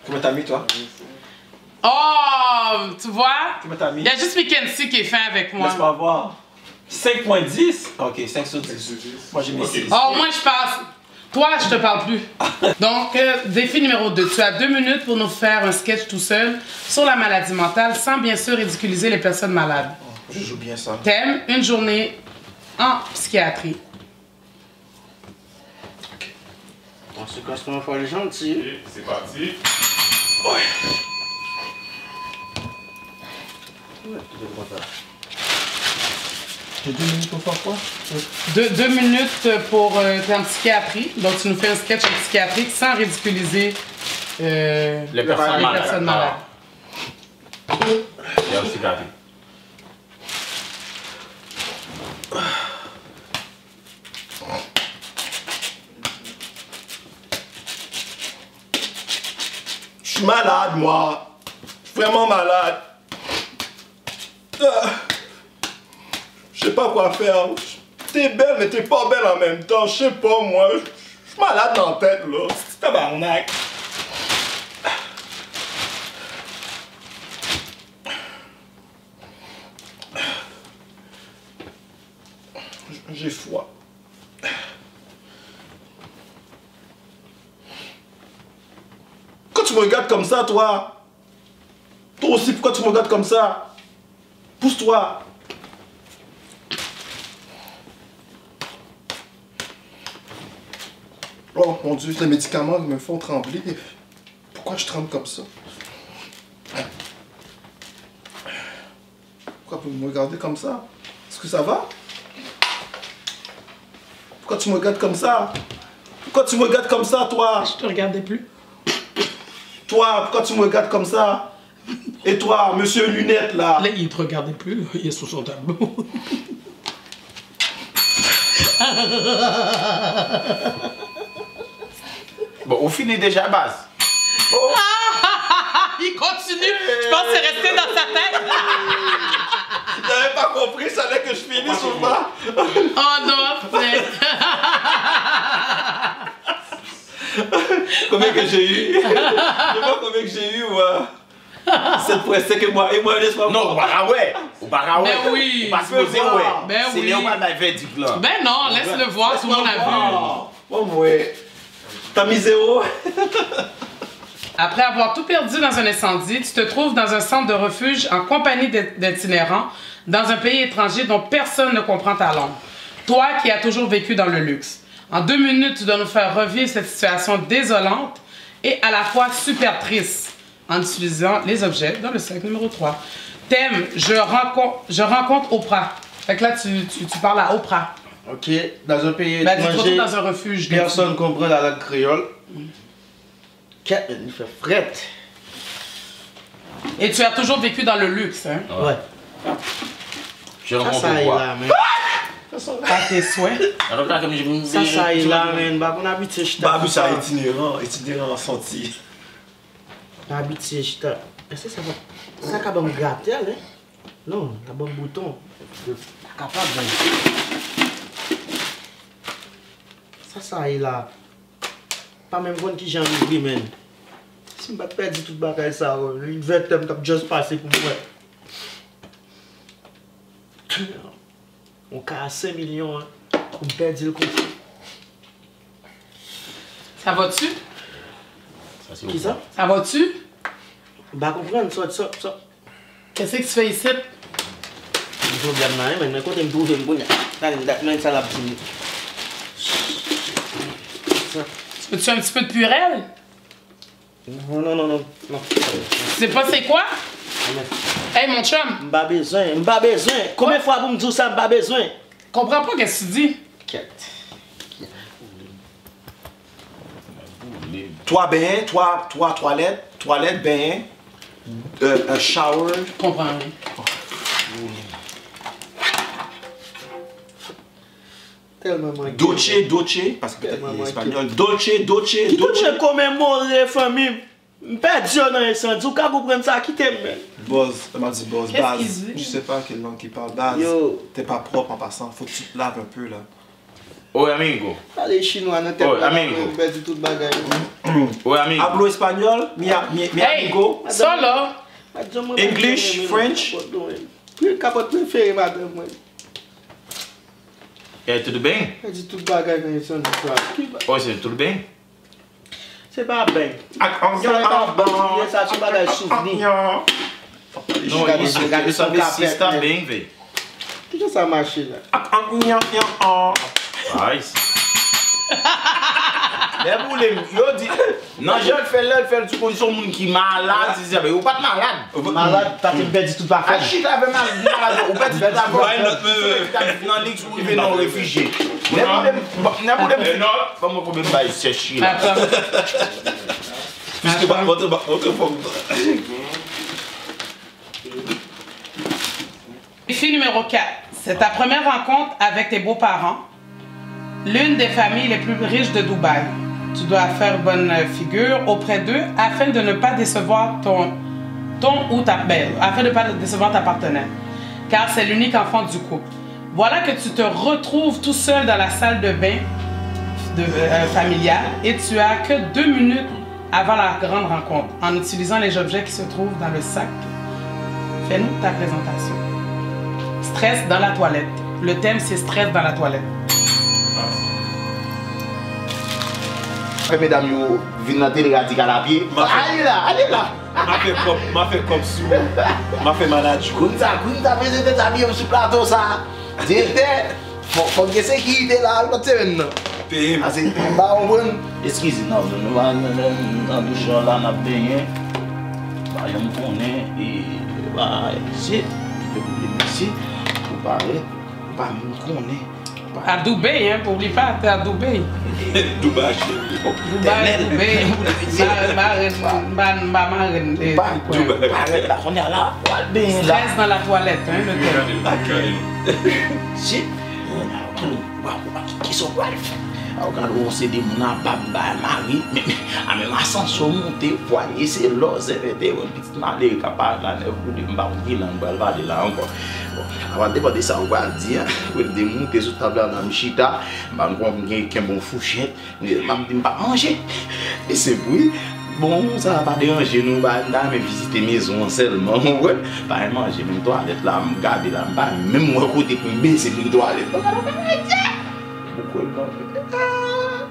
Combien t'as mis, toi? Oh, tu vois? Combien t'as mis? Il y a juste Mackenzie qui est fin avec moi. Laisse-moi voir. 5.10. Ok, 5 sur 10. Moi j'ai mis 6. Oh, moi je passe. Toi, je te parle plus. Donc, défi numéro 2. Tu as 2 minutes pour nous faire un sketch tout seul sur la maladie mentale sans bien sûr ridiculiser les personnes malades. Je joue bien ça. Thème, une journée en psychiatrie. On se casse pas fois les gentils. C'est parti. J'ai 2 minutes pour faire quoi? 2 minutes pour t'es en psychiatrie. Donc, tu nous fais un sketch en psychiatrie sans ridiculiser Les personnes malades. Il y a aussi gâté. Je suis malade, moi. Vraiment malade. Je sais pas quoi faire. T'es belle, mais t'es pas belle en même temps. Je sais pas, moi. Je suis malade dans la tête, là. C'est tabarnak. J'ai froid. Pourquoi tu me regardes comme ça, toi? Toi aussi, pourquoi tu me regardes comme ça? Pousse-toi. Oh mon Dieu, les médicaments me font trembler. Pourquoi je tremble comme ça? Pourquoi vous me regardez comme ça? Est-ce que ça va? Pourquoi tu me regardes comme ça? Pourquoi tu me regardes comme ça, toi? Je te regardais plus. Toi, pourquoi tu me regardes comme ça? Et toi, monsieur Lunettes, là? Là, il te regardait plus, là. Il est sur son tableau. Bon, on finit déjà à base. Oh. Il continue. Je pense que c'est resté dans sa tête. J'avais pas compris, ça allait que je finisse ou pas? Oh non, Combien que j'ai eu? Je sais pas combien que j'ai eu, moi. C'est presque que moi. Et moi, laisse-moi. Non, au baraway. Au baraway. Mais oui. Parce que c'est ouais. Ben C'est oui. Léo pas dans le verdict là. Ben non, laisse-le voir, tout le monde a vu. Oh, ouais. T'as mis 0? Après avoir tout perdu dans un incendie, tu te trouves dans un centre de refuge en compagnie d'itinérants dans un pays étranger dont personne ne comprend ta langue. Toi qui as toujours vécu dans le luxe. En 2 minutes, tu dois nous faire revivre cette situation désolante et à la fois super triste en utilisant les objets dans le cercle numéro 3. Thème, je rencontre Oprah. Fait que là, tu parles à Oprah. Ok, dans un pays Ben, tu te étranger, retrouves dans un refuge. personne ne comprend la langue créole. Il fait fret. Et tu as toujours vécu dans le luxe, hein? Ouais. Je rencontre Ça est quoi? là, man. À tes souhaits. Ça est là, man. Bah, on habite chez Bah, oui, ça itinérant en senti. On habite chez Chita. Est-ce que ça va? Ça va me gâter, hein? Non, la bonne bouton. Pas capable, man. Ça est là. Pas même bon qui j'en oublie, man. Si je ne perds tout le bagage, ça, il devait être juste passé pour moi. On a 5 millions, hein. On perd le compte. Ça va-tu? Qui ça? Ça va-tu? Bah, comprendre, ça. Qu'est-ce que tu fais ici? Je problème, mais quand tu me trouves, je me dis, ça la petite. Tu veux-tu un petit peu de purée? Non. Tu sais pas c'est quoi? Hey mon chum! M'pas besoin. Combien de fois vous me dites ça, m'pas besoin? Comprends pas qu'est-ce que tu dis? Toi, ben, toi, toilette, ben, un shower. Comprends rien. Tellement manqué. Dolce, parce que peut-être en espagnol. Dolce. Qui tout le commémorer, famille? M'pas Dieu dans l'incendie, ou quand vous prenez ça, quittez moi. Buzz, elle m'a dit buzz, Qu'est-ce base. qu'il dit? Je sais pas quelle langue il parle, base. Yo. T'es pas propre en passant, faut que tu te laves un peu là. Oi, amigo. Allez, chinois, non, t'es Oh, pas amigo. perdu tout le bagage. Oi, amigo. Hablo espagnol, mi Hey! amigo. Ça là! English, French. Puis capote préféré, madame. É tudo bem? Elle dit tout le bagage dans l'incendie. Oi, c'est tudo bem? C'est pas bien. Ça c'est bagage souvenir. Não, Regarde isso son saber se café, está né? bem, velho. Qu'est-ce que ça marche là? Faz. Mais vous les yo dit non, je le fais là, il fait du position moun qui malade, c'est ça, mais ou pas de malade. Malade, t'as perdu tout le Ah, bagage. shit, avait malade, ou pas de malade. Dans l'X ou il non réfugié. N'a pas de non, pas moi problème bail sécher là. Attends. Puisque votre forme. Défi numéro 4. C'est ta première rencontre avec tes beaux-parents. L'une des familles les plus riches de Dubaï. Tu dois faire bonne figure auprès d'eux afin de ne pas décevoir afin de ne pas décevoir ta partenaire. car c'est l'unique enfant du couple. Voilà que tu te retrouves tout seul dans la salle de bain familiale et tu as que 2 minutes avant la grande rencontre en utilisant les objets qui se trouvent dans le sac. Fais-nous ta présentation. Stress dans la toilette. Le thème, c'est stress dans la toilette. Mesdames, vous venez dans la télé radicale à pied. Allez là. Ma fait comme sous. Ma fait manage. Kounta présenté ta vie sur le plateau, ça. Faut que sécurité là, le terrain. Excusez-moi, nous dans le douche là, on a baigné. Je me connais et c'est merci pour parler. Pas me connaît. À Dubaï, hein, n'oublie pas, t'es à Dubaï. Dubaï. On est là. Stress dans la toilette, hein, le thème. Si. Qui sont quoi? Quand on s'est dit, on a pas mari, mais même ascension monter, voyez, c'est là, c'est un petit malé capable là, pour de m'barquer là, on va aller là encore. Avant de demander ça, on va dire, pour démonter sur table dans le chita, on va un bon fourchette, on va pas manger. Et c'est oui. Bon, ça va pas déranger nous, mais visiter maison seulement, ouais. Pas manger, même toilette là, me garder là, même moi côté pour me baisser pour toilette.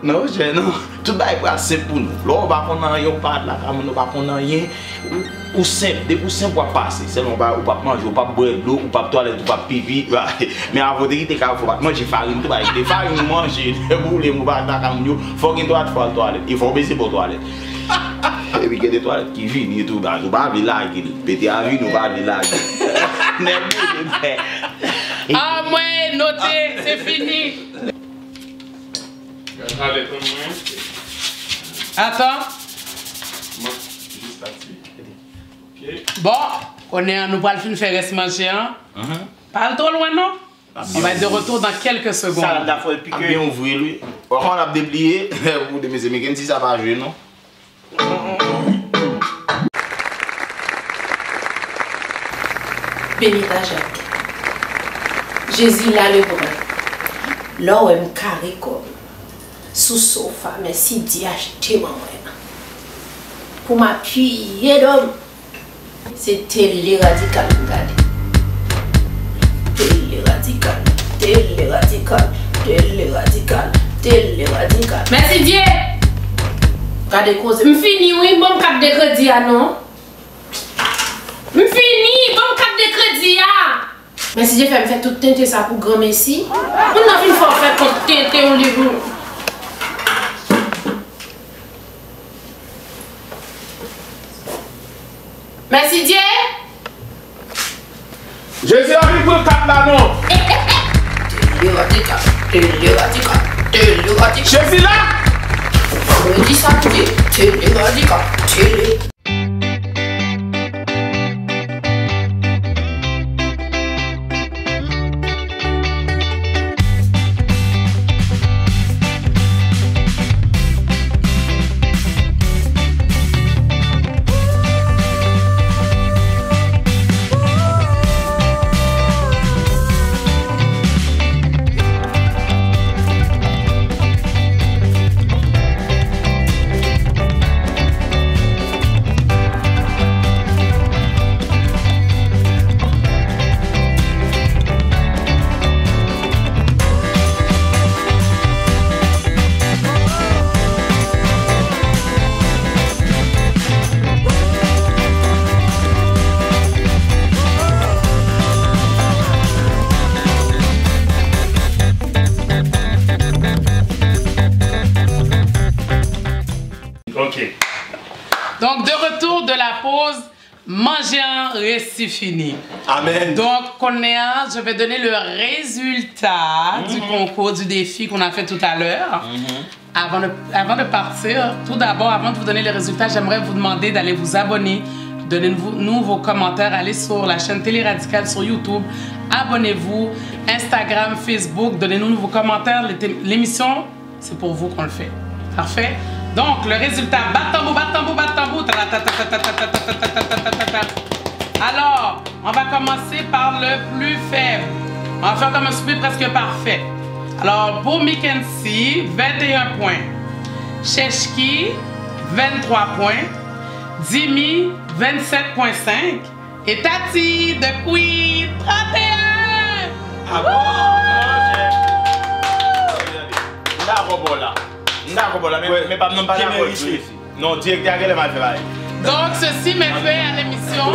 Non, non, tout va simple pour nous. Là, on va prendre rien, on va là, on va prendre rien. Ou simple, des pour simple pour passer. C'est on va manger, on va boire de l'eau, on va toilette, on va pipi. Mais avant de quitter, il faut manger farine, tout va être farine, manger, bouler, on va attaquer, il faut qu'il doit faire toilette. Il faut baisser pour toilette. Et puis il y a des toilettes qui viennent et tout, on va aller là, péter à vie, on va aller là. Ah, moi, noté, c'est fini. Attends. Bon, on est nous allons finir faire se manger. Pas trop loin, non? On va être de retour dans quelques secondes. Ça la fois piquer bien ouvrir lui. On a déplié pour de mes amis si ça va jouer non. Benita Jacques. Jésus là le bras. Là où elle me carré comme. Sous sofa, mais si Dieu acheté moi. Pour m'appuyer d'homme. C'était les radicales. Télé radical. Merci Dieu. Regardez cause. M'fini oui, bon carte de crédit non. M'fini, bon carte de crédit. Merci Dieu fait me faire tout tenter ça pour grand messi. On a une fois fait compte tenter on livre. Merci Dieu. Je suis arrivé pour le cap là non. Télé radical. Je suis là. Je dis ça pour dire. Télé radical. Télé. Donc, de retour de la pause, manger un récit fini. Amen. Donc, je vais donner le résultat du concours, du défi qu'on a fait tout à l'heure. Avant de partir, tout d'abord, avant de vous donner les résultats, j'aimerais vous demander d'aller vous abonner. Donnez-nous vos commentaires, allez sur la chaîne Télé Radicale sur YouTube, abonnez-vous, Instagram, Facebook, donnez-nous vos commentaires. L'émission, c'est pour vous qu'on le fait. Parfait? Donc, le résultat, bat tambour. Alors, on va commencer par le plus faible. On va faire comme un souper presque parfait. Alors, pour Mackenzie, 21 points. Cheshki, 23 points. Dimi, 27,5. Et Tati de Queen, 31! Ah bon? Mais pas non pas ici. Non, directeur elle m'a fait. Donc, ceci m'est fait à l'émission.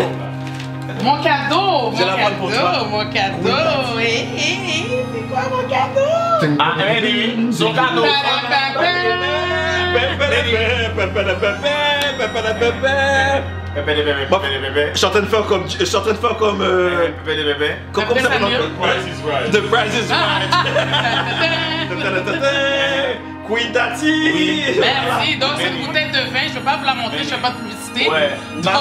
Mon cadeau, mon cadeau. C'est quoi mon cadeau? Ah, Eddie, son cadeau. Je suis en train de faire comme. The Price is Right. Queen Tati. Merci. Donc, c'est une bouteille de vin. Je ne vais pas vous la montrer. Je ne fais pas de publicité. Ouais. Donc,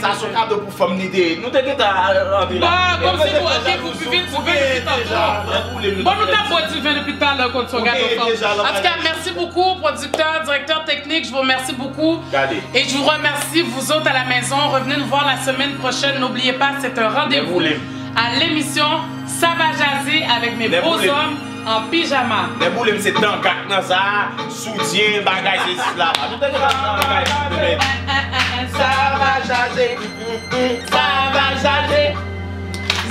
ça c'est un cadeau pour femme d'idée. Nous t'inquiète à comme si vous buvez du vin depuis tantôt. Bon, nous t'avons du vin depuis tout à l'heure contre son gâteau. En tout cas, merci beaucoup, producteur, directeur technique. Je vous remercie beaucoup. Et je vous remercie, vous autres à la maison. Revenez nous voir la semaine prochaine. N'oubliez pas, c'est un rendez-vous à l'émission Ça va jaser avec mes beaux hommes en pyjama. Les boulets, c'est dans le ça, soutien, bagage, c'est cela. Ça va jaser, ça va jaser,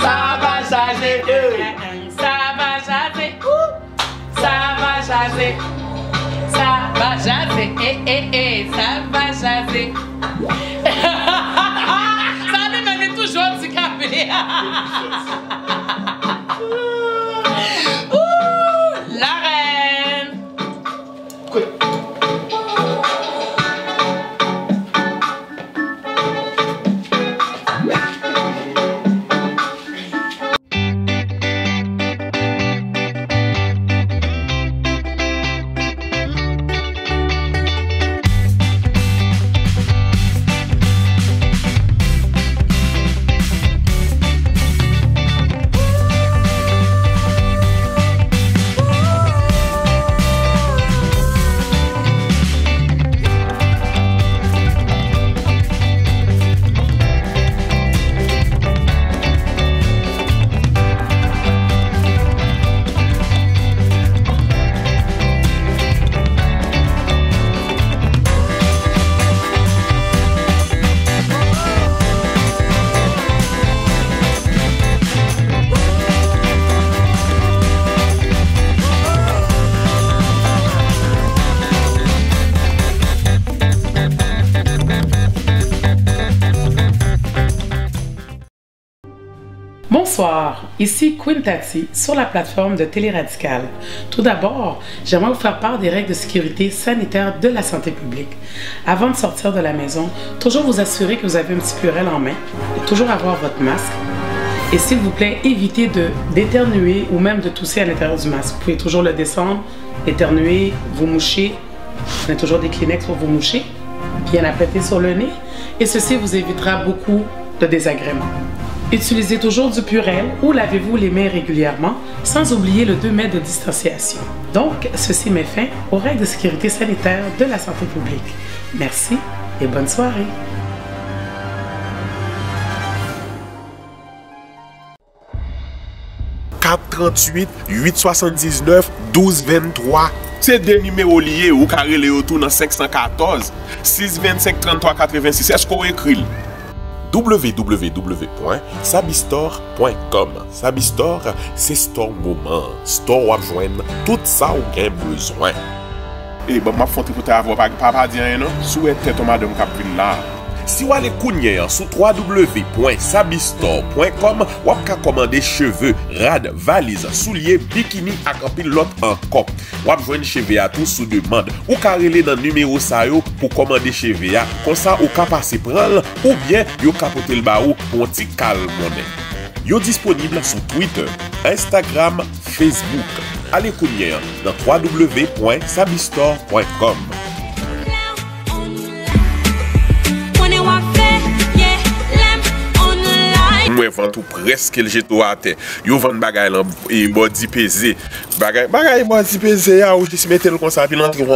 ça va jaser, ça va jaser, ça va jaser, ça va jaser, ça va jaser. Ça m'amène toujours un petit café. La reine. Bonsoir, ici Queen Tati sur la plateforme de Télé Radical. Tout d'abord, j'aimerais vous faire part des règles de sécurité sanitaire de la santé publique. Avant de sortir de la maison, toujours vous assurer que vous avez un petit purel en main et toujours avoir votre masque. Et s'il vous plaît, évitez d'éternuer ou même de tousser à l'intérieur du masque. Vous pouvez toujours le descendre, éternuer, vous moucher. On a toujours des Kleenex pour vous moucher, bien apprêter sur le nez. Et ceci vous évitera beaucoup de désagréments. Utilisez toujours du Purell ou lavez-vous les mains régulièrement, sans oublier le 2 mètres de distanciation. Donc, ceci met fin aux règles de sécurité sanitaire de la santé publique. Merci et bonne soirée. « 438-879-1223 » C'est des numéros liés ou carré les autour dans 514 625 33 86. Est-ce qu'on écrit? www.sabistore.com. Sabistore, c'est store moment. Store où joindre tout ça ou bien besoin. Et bon, ma fonte pour t'avoir pas dire non. Souhaite ton madame Capri là. Si vous allez kounye sur www.sabistore.com, vous pouvez commander cheveux, rad, valises, souliers, bikini et un pile l'autre encore. Vous pouvez joindre cheveux à tout sous demande. Ou carrelez dans le numéro ça pour commander cheveux. Comme ça, vous pouvez passer prendre ou bien vous capoter le baou pour un petit calme monnaie. Vous disponible sur Twitter, Instagram, Facebook. Allez kounye dans www.sabistore.com. Moi vend tout presque le jeto à terre. Yo vend bagay là et body pesé. Bagay body pesé ya ou je se mettre comme ça puis l'entrer.